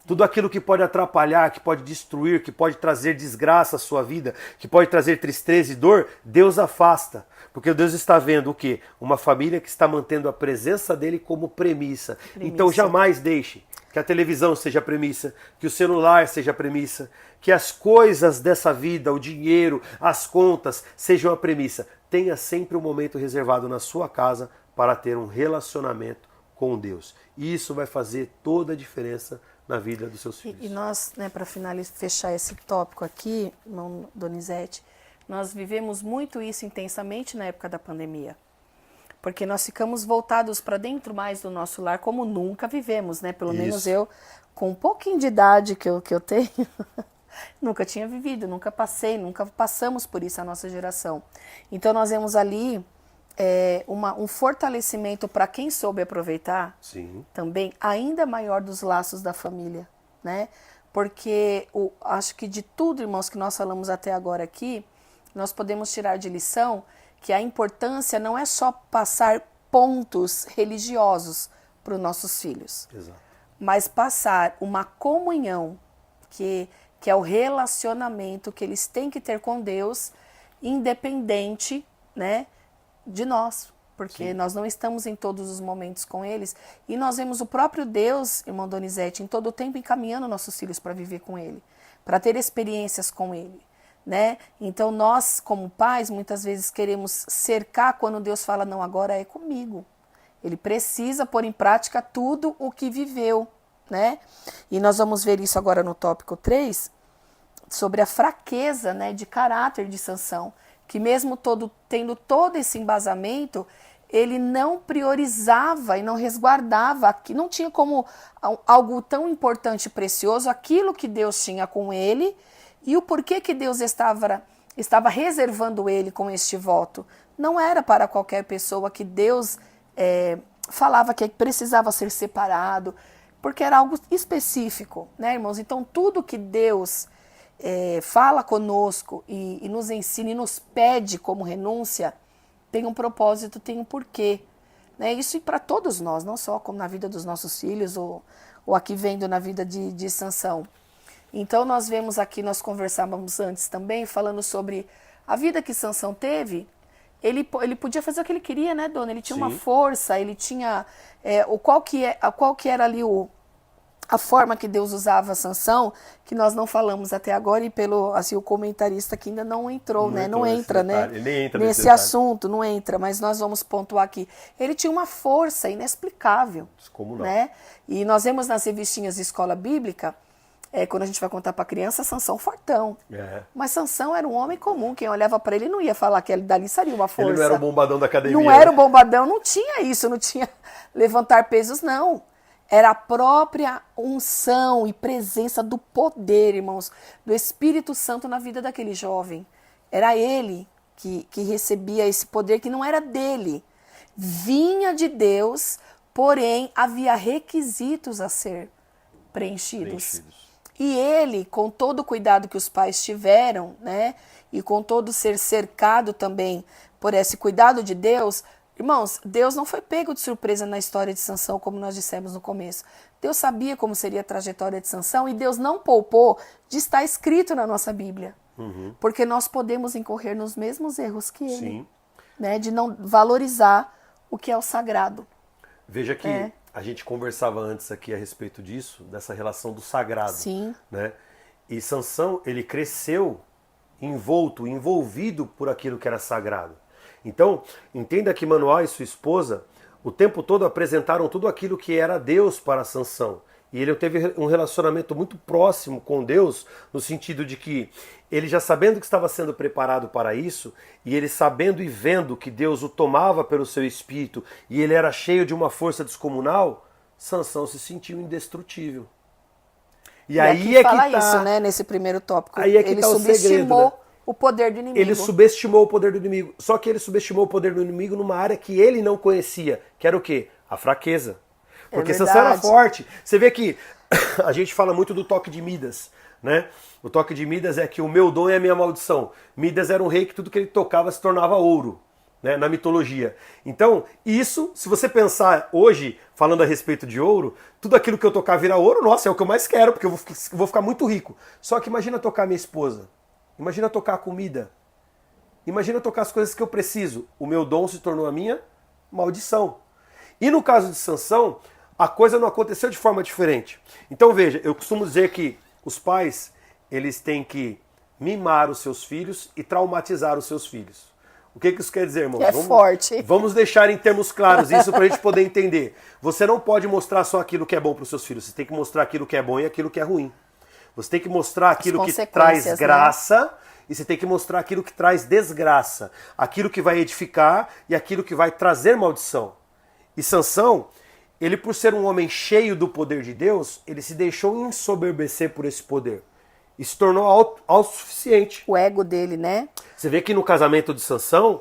Tudo aquilo que pode atrapalhar, que pode destruir, que pode trazer desgraça à sua vida, que pode trazer tristeza e dor, Deus afasta. Porque Deus está vendo o quê? Uma família que está mantendo a presença dele como premissa. Então jamais deixe que a televisão seja premissa, que o celular seja premissa, que as coisas dessa vida, o dinheiro, as contas, sejam a premissa. Tenha sempre um momento reservado na sua casa para ter um relacionamento com Deus. E isso vai fazer toda a diferença na vida dos seus filhos. E nós, para fechar esse tópico aqui, irmão Donizete, nós vivemos muito isso intensamente na época da pandemia. Porque nós ficamos voltados para dentro mais do nosso lar, como nunca vivemos, né? Pelo menos eu, com um pouquinho de idade que eu tenho, nunca tinha vivido, nunca passamos por isso a nossa geração. Então nós vemos ali um fortalecimento para quem soube aproveitar, sim, também ainda maior dos laços da família, né? Porque acho que de tudo, irmãos, que nós falamos até agora aqui, nós podemos tirar de lição que a importância não é só passar pontos religiosos para os nossos filhos. Exato. Mas passar uma comunhão, que é o relacionamento que eles têm que ter com Deus, independente, né, de nós. Porque sim, nós não estamos em todos os momentos com eles. E nós vemos o próprio Deus, irmão Donizete, em todo o tempo encaminhando nossos filhos para viver com Ele, para ter experiências com Ele. Né? Então nós, como pais, muitas vezes queremos cercar quando Deus fala, não, agora é comigo. Ele precisa pôr em prática tudo o que viveu, né? E nós vamos ver isso agora no tópico 3, sobre a fraqueza, né, de caráter de Sansão, que mesmo tendo todo esse embasamento, ele não priorizava e não resguardava, não tinha como algo tão importante e precioso aquilo que Deus tinha com ele, e o porquê que Deus estava estava reservando ele com este voto. Não era para qualquer pessoa que Deus falava que precisava ser separado, porque era algo específico, né, irmãos? Então, tudo que Deus fala conosco e nos ensina e nos pede como renúncia, tem um propósito, tem um porquê. Né? Isso para todos nós, não só como na vida dos nossos filhos ou aqui vendo na vida de Sansão. Então, nós vemos aqui, nós conversávamos antes também, falando sobre a vida que Sansão teve. Ele podia fazer o que ele queria, né, dona? Ele tinha uma força, ele tinha... qual que era ali a forma que Deus usava Sansão, que nós não falamos até agora, e pelo assim, o comentarista que ainda não entrou, né? Não entra, né? Ele nem entra nesse assunto, não entra, mas nós vamos pontuar aqui. Ele tinha uma força inexplicável. Como não? Né? E nós vemos nas revistinhas de escola bíblica, quando a gente vai contar para criança, Sansão fortão. Mas Sansão era um homem comum, quem olhava para ele não ia falar que ele dali seria uma força. Ele não era o bombadão da academia. Não era o bombadão, não tinha isso, não tinha levantar pesos, não. Era a própria unção e presença do poder, irmãos, do Espírito Santo na vida daquele jovem. Era ele que recebia esse poder que não era dele. Vinha de Deus, porém havia requisitos a ser preenchidos. E ele, com todo o cuidado que os pais tiveram, né, e com todo ser cercado também por esse cuidado de Deus, irmãos, Deus não foi pego de surpresa na história de Sansão, como nós dissemos no começo. Deus sabia como seria a trajetória de Sansão e Deus não poupou de estar escrito na nossa Bíblia. Porque nós podemos incorrer nos mesmos erros que ele. Né, de não valorizar o que é o sagrado. Veja que a gente conversava antes aqui a respeito disso, dessa relação do sagrado. Sim. Né? E Sansão, ele cresceu envolvido por aquilo que era sagrado. Então, entenda que Manoá e sua esposa, o tempo todo apresentaram tudo aquilo que era Deus para Sansão. E ele teve um relacionamento muito próximo com Deus, no sentido de que ele já sabendo que estava sendo preparado para isso, e ele sabendo e vendo que Deus o tomava pelo seu espírito, e ele era cheio de uma força descomunal, Sansão se sentiu indestrutível. E aí é que fala isso, né, nesse primeiro tópico. Aí é que ele tá subestimou o segredo, né? O poder do inimigo. Ele subestimou o poder do inimigo. Só que ele subestimou o poder do inimigo numa área que ele não conhecia, que era o quê? A fraqueza. Porque Sansão era forte. Você vê que a gente fala muito do toque de Midas, né? O toque de Midas é que o meu dom é a minha maldição. Midas era um rei que tudo que ele tocava se tornava ouro, né? Na mitologia. Então, isso, se você pensar hoje, falando a respeito de ouro, tudo aquilo que eu tocar vira ouro, nossa, é o que eu mais quero, porque eu vou ficar muito rico. Só que imagina tocar minha esposa. Imagina tocar a comida. Imagina tocar as coisas que eu preciso. O meu dom se tornou a minha maldição. E no caso de Sansão, a coisa não aconteceu de forma diferente. Então veja, eu costumo dizer que os pais, eles têm que mimar os seus filhos e traumatizar os seus filhos. O que isso quer dizer, irmãos? Forte. Vamos deixar em termos claros isso para a gente poder entender. Você não pode mostrar só aquilo que é bom para os seus filhos. Você tem que mostrar aquilo que é bom e aquilo que é ruim. Você tem que mostrar aquilo que traz graça, né? E você tem que mostrar aquilo que traz desgraça. Aquilo que vai edificar e aquilo que vai trazer maldição. E Sansão, ele por ser um homem cheio do poder de Deus, ele se deixou ensoberbecer por esse poder. E se tornou autossuficiente. O ego dele, né? Você vê que no casamento de Sansão,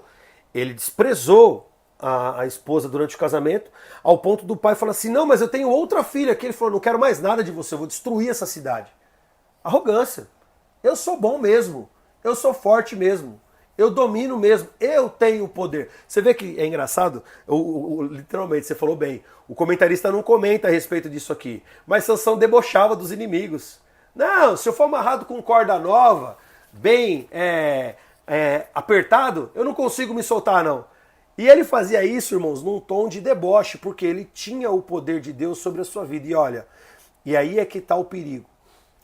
ele desprezou a esposa durante o casamento, ao ponto do pai falar assim, não, mas eu tenho outra filha aqui. Ele falou, não quero mais nada de você, eu vou destruir essa cidade. Arrogância. Eu sou bom mesmo. Eu sou forte mesmo. Eu domino mesmo. Eu tenho o poder. Você vê que é engraçado? Literalmente, você falou bem. O comentarista não comenta a respeito disso aqui. Mas Sansão debochava dos inimigos. Não, se eu for amarrado com corda nova, bem apertado, eu não consigo me soltar, não. E ele fazia isso, irmãos, num tom de deboche, porque ele tinha o poder de Deus sobre a sua vida. E olha, e aí é que está o perigo.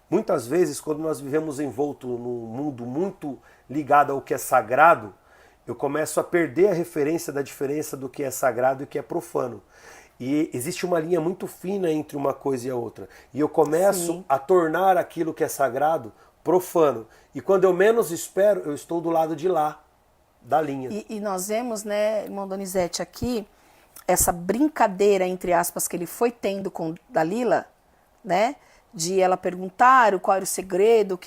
Muitas vezes, quando nós vivemos envolto num mundo muito ligado ao que é sagrado, eu começo a perder a referência da diferença do que é sagrado e que é profano. E existe uma linha muito fina entre uma coisa e a outra. E eu começo a tornar aquilo que é sagrado profano. E quando eu menos espero, eu estou do lado de lá, da linha. E nós vemos, né, irmão Donizete, aqui, essa brincadeira, entre aspas, que ele foi tendo com Dalila, né? De ela perguntar qual era o segredo,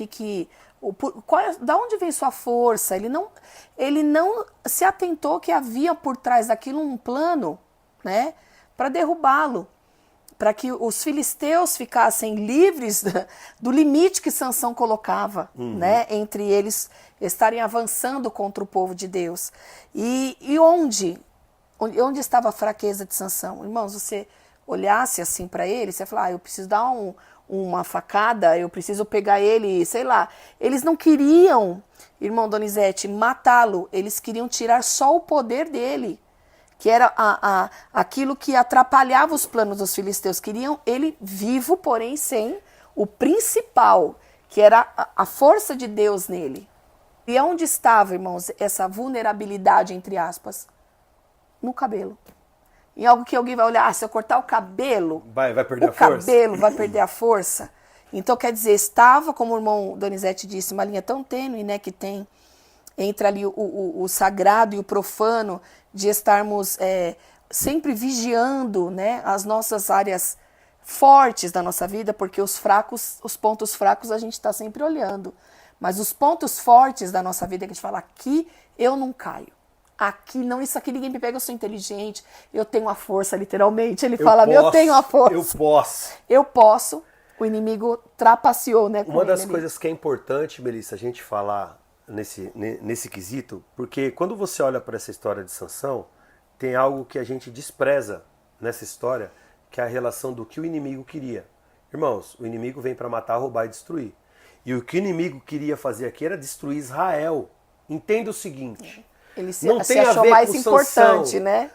Da onde vem sua força? Ele não se atentou que havia por trás daquilo um plano, né, para derrubá-lo, para que os filisteus ficassem livres do limite que Sansão colocava, né, entre eles estarem avançando contra o povo de Deus. E onde estava a fraqueza de Sansão? Irmãos, você olhasse assim para ele, você ia falar, eu preciso dar uma facada, eu preciso pegar ele, sei lá. Eles não queriam, irmão Donizete, matá-lo, eles queriam tirar só o poder dele, que era aquilo que atrapalhava os planos dos filisteus. Queriam ele vivo, porém sem o principal, que era a força de Deus nele. E onde estava, irmãos, essa vulnerabilidade, entre aspas? No cabelo. Em algo que alguém vai olhar, se eu cortar o cabelo, vai perder a força. O cabelo vai perder a força. Então, quer dizer, estava, como o irmão Donizete disse, uma linha tão tênue, né, que tem entre ali o sagrado e o profano, de estarmos sempre vigiando, né, as nossas áreas fortes da nossa vida, porque os pontos fracos a gente está sempre olhando. Mas os pontos fortes da nossa vida, que a gente fala, aqui eu não caio. Aqui não, isso aqui ninguém me pega, eu sou inteligente, eu tenho a força, literalmente. Ele fala, eu tenho a força. Eu posso. O inimigo trapaceou, né? Uma das coisas que é importante, Melissa, a gente falar nesse quesito, porque quando você olha para essa história de Sansão, tem algo que a gente despreza nessa história, que é a relação do que o inimigo queria. Irmãos, o inimigo vem para matar, roubar e destruir. E o que o inimigo queria fazer aqui era destruir Israel. Entenda o seguinte... Ele se achou mais importante, né?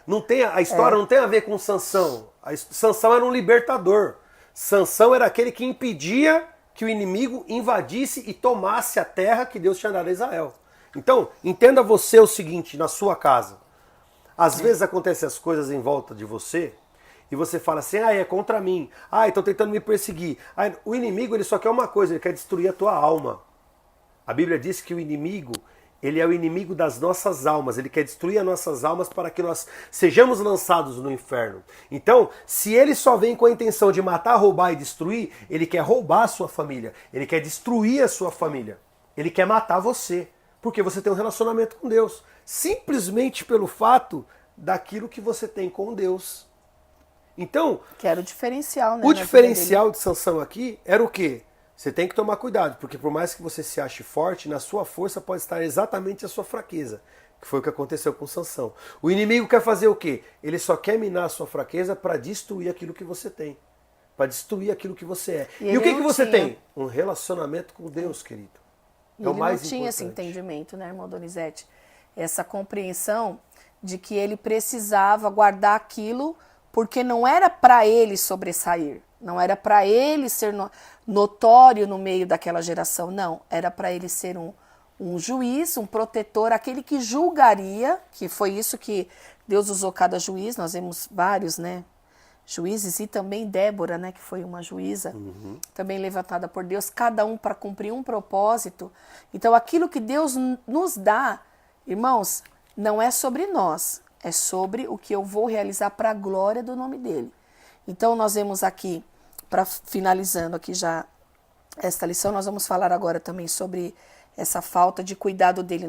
A história não tem a ver com Sansão. Sansão era um libertador. Sansão era aquele que impedia que o inimigo invadisse e tomasse a terra que Deus tinha dado a Israel. Então, entenda você o seguinte, na sua casa. Às vezes acontecem as coisas em volta de você e você fala assim, é contra mim. Estão tentando me perseguir. O inimigo ele só quer uma coisa, ele quer destruir a tua alma. A Bíblia diz que o inimigo... Ele é o inimigo das nossas almas, ele quer destruir as nossas almas para que nós sejamos lançados no inferno. Então, se ele só vem com a intenção de matar, roubar e destruir, ele quer roubar a sua família, ele quer destruir a sua família, ele quer matar você, porque você tem um relacionamento com Deus, simplesmente pelo fato daquilo que você tem com Deus. Então, que era o diferencial, né? O diferencial de Sansão aqui era o quê? Você tem que tomar cuidado, porque por mais que você se ache forte, na sua força pode estar exatamente a sua fraqueza, que foi o que aconteceu com Sansão. O inimigo quer fazer o quê? Ele só quer minar a sua fraqueza para destruir aquilo que você tem, para destruir aquilo que você é. E o que você tem? Um relacionamento com Deus, querido. E ele não tinha esse entendimento, né, irmão Donizete? Essa compreensão de que ele precisava guardar aquilo porque não era para ele sobressair. Não era para ele ser notório no meio daquela geração, não. Era para ele ser um juiz, um protetor, aquele que julgaria, que foi isso que Deus usou cada juiz. Nós vemos vários, né, juízes, e também Débora, né, que foi uma juíza, também levantada por Deus, cada um para cumprir um propósito. Então aquilo que Deus nos dá, irmãos, não é sobre nós, é sobre o que eu vou realizar para a glória do nome dele. Então nós vemos aqui, finalizando aqui já esta lição, nós vamos falar agora também sobre essa falta de cuidado dele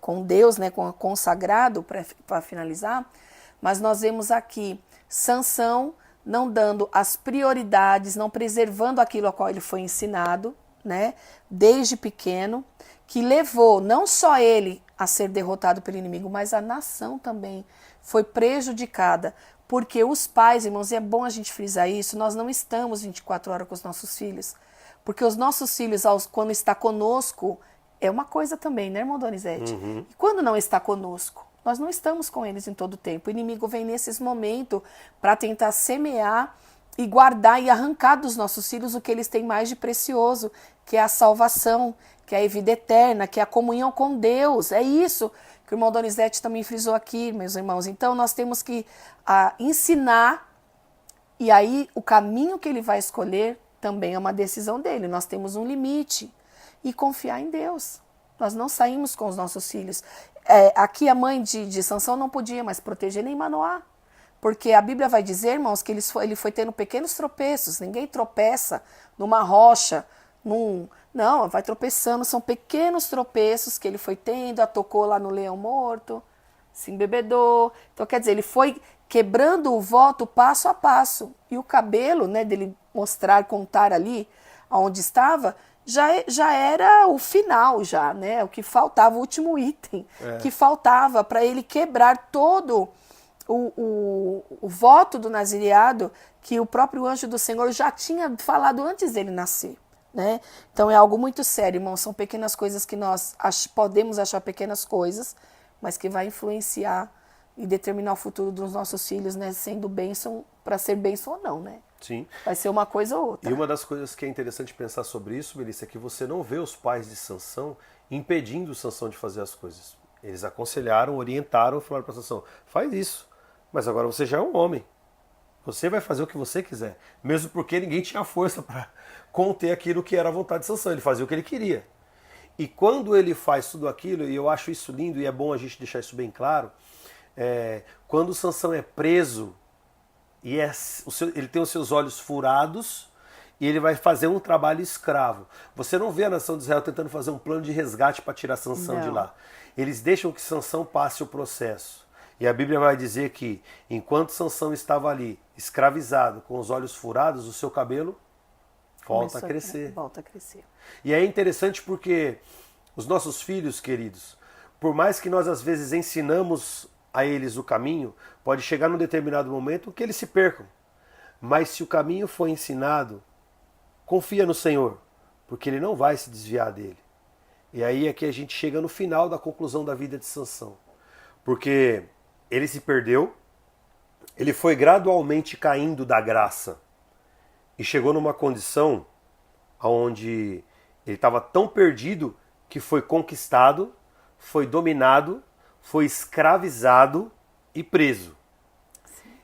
com Deus, né, com o consagrado, para finalizar. Mas nós vemos aqui Sansão não dando as prioridades, não preservando aquilo a qual ele foi ensinado, né, desde pequeno, que levou não só ele a ser derrotado pelo inimigo, mas a nação também foi prejudicada. Porque os pais, irmãos, e é bom a gente frisar isso, nós não estamos 24 horas com os nossos filhos. Porque os nossos filhos, quando está conosco, é uma coisa também, né, irmão Donizete? E quando não está conosco, nós não estamos com eles em todo o tempo. O inimigo vem nesses momentos para tentar semear e guardar e arrancar dos nossos filhos o que eles têm mais de precioso, que é a salvação, que é a vida eterna, que é a comunhão com Deus. É isso que o irmão Donizete também frisou aqui, meus irmãos. Então nós temos que ensinar, e aí o caminho que ele vai escolher também é uma decisão dele. Nós temos um limite, e confiar em Deus. Nós não saímos com os nossos filhos. Aqui a mãe de Sansão não podia mais proteger nem Manoá, porque a Bíblia vai dizer, irmãos, que ele foi tendo pequenos tropeços. Ninguém tropeça numa rocha, Não, vai tropeçando, são pequenos tropeços que ele foi tendo, tocou lá no leão morto, se embebedou. Então, quer dizer, ele foi quebrando o voto passo a passo. E o cabelo, né, dele mostrar, contar ali onde estava, já era o final, já, né? O que faltava, o último item que faltava para ele quebrar todo o voto do nazireado que o próprio anjo do Senhor já tinha falado antes dele nascer. Né? Então é algo muito sério, irmão. São pequenas coisas que nós podemos achar pequenas coisas, mas que vai influenciar e determinar o futuro dos nossos filhos, né? Sendo bênção, para ser bênção ou não, né? Sim. Vai ser uma coisa ou outra. E uma das coisas que é interessante pensar sobre isso, Melissa, é que você não vê os pais de Sansão impedindo Sansão de fazer as coisas. Eles aconselharam, orientaram, falaram para Sansão: faz isso, mas agora você já é um homem. Você vai fazer o que você quiser. Mesmo porque ninguém tinha força para conter aquilo que era a vontade de Sansão. Ele fazia o que ele queria. E quando ele faz tudo aquilo, e eu acho isso lindo, e é bom a gente deixar isso bem claro, quando Sansão é preso, e ele tem os seus olhos furados, e ele vai fazer um trabalho escravo. Você não vê a nação de Israel tentando fazer um plano de resgate para tirar Sansão de lá. Eles deixam que Sansão passe o processo. E a Bíblia vai dizer que, enquanto Sansão estava ali, escravizado, com os olhos furados, o seu cabelo volta a crescer. Volta a crescer. E é interessante porque os nossos filhos, queridos, por mais que nós às vezes ensinamos a eles o caminho, pode chegar num determinado momento que eles se percam. Mas se o caminho foi ensinado, confia no Senhor, porque Ele não vai se desviar dele. E aí é que a gente chega no final da conclusão da vida de Sansão. Porque ele se perdeu, ele foi gradualmente caindo da graça e chegou numa condição onde ele estava tão perdido que foi conquistado, foi dominado, foi escravizado e preso.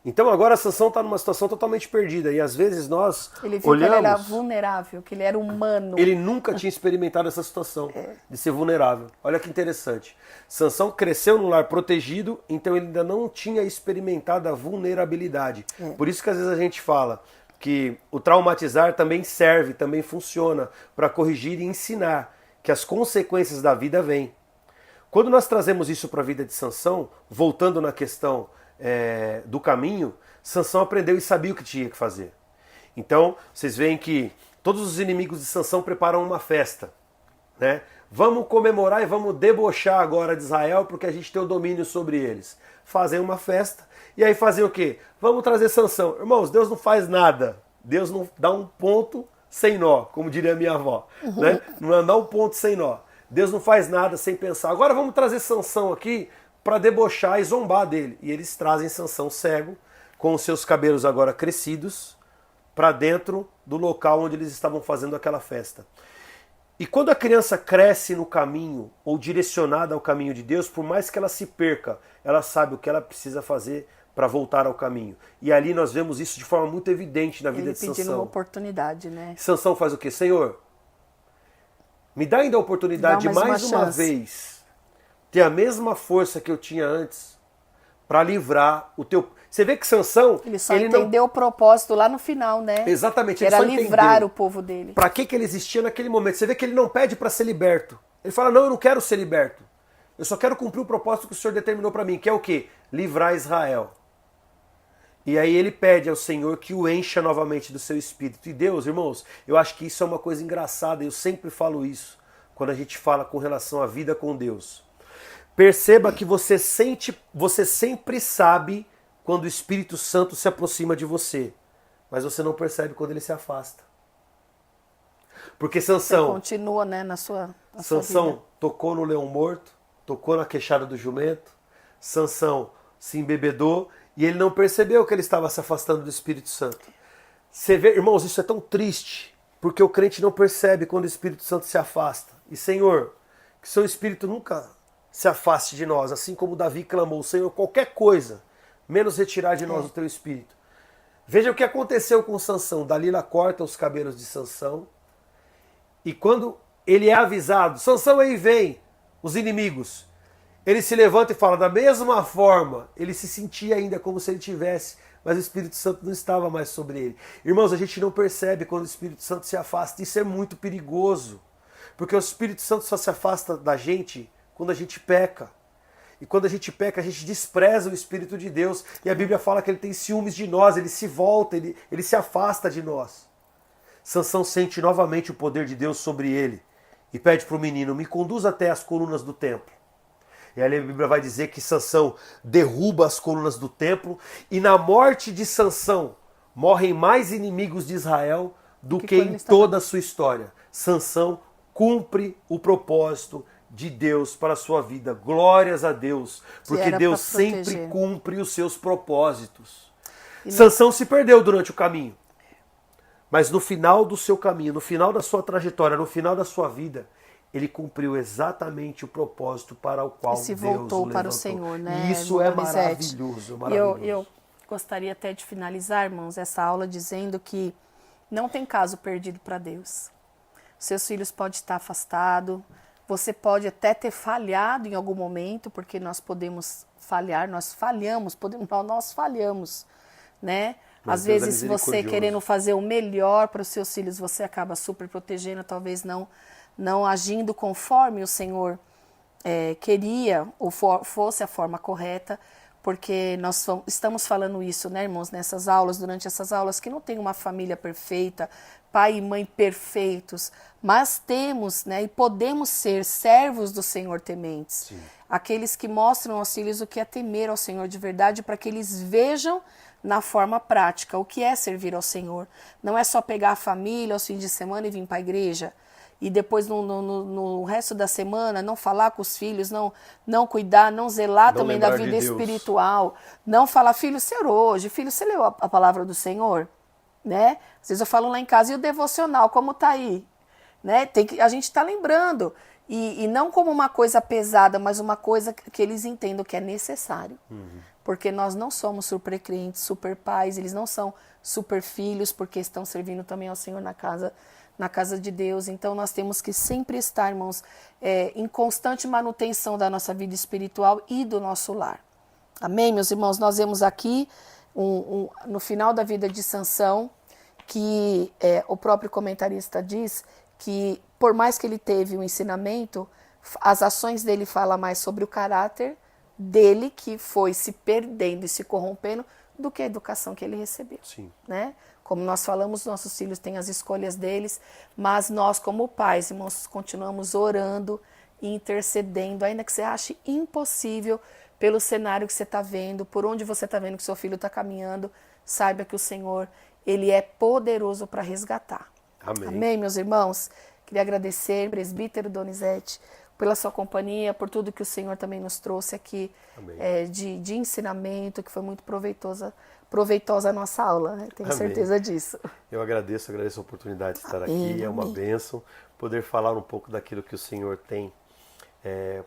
Então agora Sansão está numa situação totalmente perdida e às vezes nós ele viu olhamos... que ele era vulnerável, que ele era humano. Ele nunca tinha experimentado essa situação de ser vulnerável. Olha que interessante. Sansão cresceu num lar protegido, então ele ainda não tinha experimentado a vulnerabilidade. Por isso que às vezes a gente fala que o traumatizar também serve, também funciona para corrigir e ensinar que as consequências da vida vêm. Quando nós trazemos isso para a vida de Sansão, voltando na questão do caminho, Sansão aprendeu e sabia o que tinha que fazer. Então, vocês veem que todos os inimigos de Sansão preparam uma festa, né? Vamos comemorar e vamos debochar agora de Israel porque a gente tem o domínio sobre eles. Fazem uma festa e aí fazem o quê? Vamos trazer Sansão. Irmãos, Deus não faz nada. Deus não dá um ponto sem nó, como diria minha avó, né? Não dá um ponto sem nó. Deus não faz nada sem pensar. Agora vamos trazer Sansão aqui para debochar e zombar dele. E eles trazem Sansão cego, com os seus cabelos agora crescidos, para dentro do local onde eles estavam fazendo aquela festa. E quando a criança cresce no caminho, ou direcionada ao caminho de Deus, por mais que ela se perca, ela sabe o que ela precisa fazer para voltar ao caminho. E ali nós vemos isso de forma muito evidente na vida de Sansão. Ele pedindo uma oportunidade, né? Sansão faz o quê? Senhor, me dá ainda a oportunidade de mais uma vez ter a mesma força que eu tinha antes para livrar o teu... Você vê que Sansão... Ele só entendeu o propósito lá no final, né? Exatamente. Que era livrar o povo dele. Para que ele existia naquele momento. Você vê que ele não pede para ser liberto. Ele fala, não, eu não quero ser liberto. Eu só quero cumprir o propósito que o Senhor determinou para mim, que é o quê? Livrar Israel. E aí ele pede ao Senhor que o encha novamente do seu espírito. E Deus, irmãos, eu acho que isso é uma coisa engraçada. Eu sempre falo isso quando a gente fala com relação à vida com Deus. Perceba que você sempre sabe quando o Espírito Santo se aproxima de você, mas você não percebe quando ele se afasta. Porque Sansão... Você continua, né, na sua Sansão tocou no leão morto, tocou na queixada do jumento, Sansão se embebedou e ele não percebeu que ele estava se afastando do Espírito Santo. Você vê, irmãos, isso é tão triste, porque o crente não percebe quando o Espírito Santo se afasta. E Senhor, que seu Espírito nunca se afaste de nós, assim como Davi clamou, Senhor, qualquer coisa, menos retirar de nós o teu Espírito. Veja o que aconteceu com Sansão. Dalila corta os cabelos de Sansão, e quando ele é avisado, Sansão, aí vem os inimigos, ele se levanta e fala, da mesma forma, ele se sentia ainda como se ele tivesse mas o Espírito Santo não estava mais sobre ele. Irmãos, a gente não percebe quando o Espírito Santo se afasta. Isso é muito perigoso, porque o Espírito Santo só se afasta da gente quando a gente peca. E quando a gente peca, a gente despreza o Espírito de Deus. E a Bíblia fala que ele tem ciúmes de nós, ele se volta, ele se afasta de nós. Sansão sente novamente o poder de Deus sobre ele e pede para o menino: me conduz até as colunas do templo. E aí a Bíblia vai dizer que Sansão derruba as colunas do templo, e na morte de Sansão morrem mais inimigos de Israel do que em toda a sua história. Sansão cumpre o propósito de Deus para a sua vida. Glórias a Deus, porque Deus sempre cumpre os seus propósitos. Sansão se perdeu durante o caminho, mas no final do seu caminho, no final da sua trajetória, no final da sua vida, ele cumpriu exatamente o propósito para o qual Deus o levantou. E se voltou para o Senhor, né? E isso é maravilhoso, maravilhoso. Eu gostaria até de finalizar, irmãos, essa aula dizendo que não tem caso perdido para Deus. Seus filhos podem estar afastados, você pode até ter falhado em algum momento, porque nós podemos falhar, nós falhamos, né? Às vezes você querendo fazer o melhor para os seus filhos, você acaba super protegendo, talvez não agindo conforme o Senhor queria ou fosse a forma correta, porque nós estamos falando isso, né, irmãos, durante essas aulas, que não tem uma família perfeita, pai e mãe perfeitos, mas temos, né, e podemos ser servos do Senhor tementes. Sim. Aqueles que mostram aos filhos o que é temer ao Senhor de verdade, para que eles vejam na forma prática o que é servir ao Senhor. Não é só pegar a família aos fins de semana e vir para a igreja, e depois no resto da semana não falar com os filhos, não cuidar, não zelar não também da vida espiritual, não falar: filho, você orou hoje, filho, você leu a palavra do Senhor, né? Às vezes eu falo lá em casa: e o devocional, como tá aí? Né? A gente está lembrando, e não como uma coisa pesada, mas uma coisa que eles entendam que é necessário. Porque nós não somos super crentes, super pais, eles não são super filhos, porque estão servindo também ao Senhor na casa de Deus. Então nós temos que sempre estar, irmãos, em constante manutenção da nossa vida espiritual e do nosso lar. Amém, meus irmãos? Nós vemos aqui, no final da vida de Sansão, que o próprio comentarista diz que, por mais que ele teve um ensinamento, as ações dele falam mais sobre o caráter dele, que foi se perdendo e se corrompendo, do que a educação que ele recebeu. Sim. Né? Como nós falamos, nossos filhos têm as escolhas deles, mas nós, como pais, irmãos, continuamos orando e intercedendo, ainda que você ache impossível, pelo cenário que você está vendo, por onde você está vendo que seu filho está caminhando, saiba que o Senhor, Ele é poderoso para resgatar. Amém. Amém, meus irmãos? Queria agradecer, presbítero Donizete, pela sua companhia, por tudo que o Senhor também nos trouxe aqui de ensinamento, que foi muito proveitosa a nossa aula, né? Tenho certeza disso. Eu agradeço a oportunidade de estar aqui, é uma bênção poder falar um pouco daquilo que o Senhor tem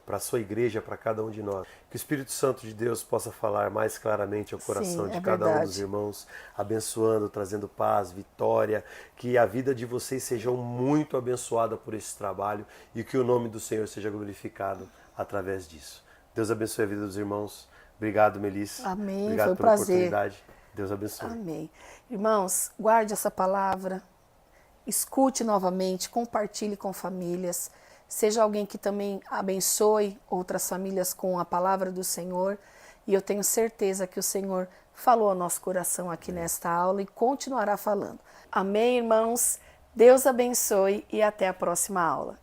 para a sua igreja, para cada um de nós. Que o Espírito Santo de Deus possa falar mais claramente ao coração de cada um dos irmãos, abençoando, trazendo paz, vitória, que a vida de vocês seja muito abençoada por esse trabalho e que o nome do Senhor seja glorificado através disso. Deus abençoe a vida dos irmãos. Obrigado, Melissa. Amém. Obrigado foi um pela prazer. Oportunidade. Deus abençoe. Amém. Irmãos, guarde essa palavra, escute novamente, compartilhe com famílias. Seja alguém que também abençoe outras famílias com a palavra do Senhor. E eu tenho certeza que o Senhor falou ao nosso coração aqui nesta aula e continuará falando. Amém, irmãos? Deus abençoe e até a próxima aula.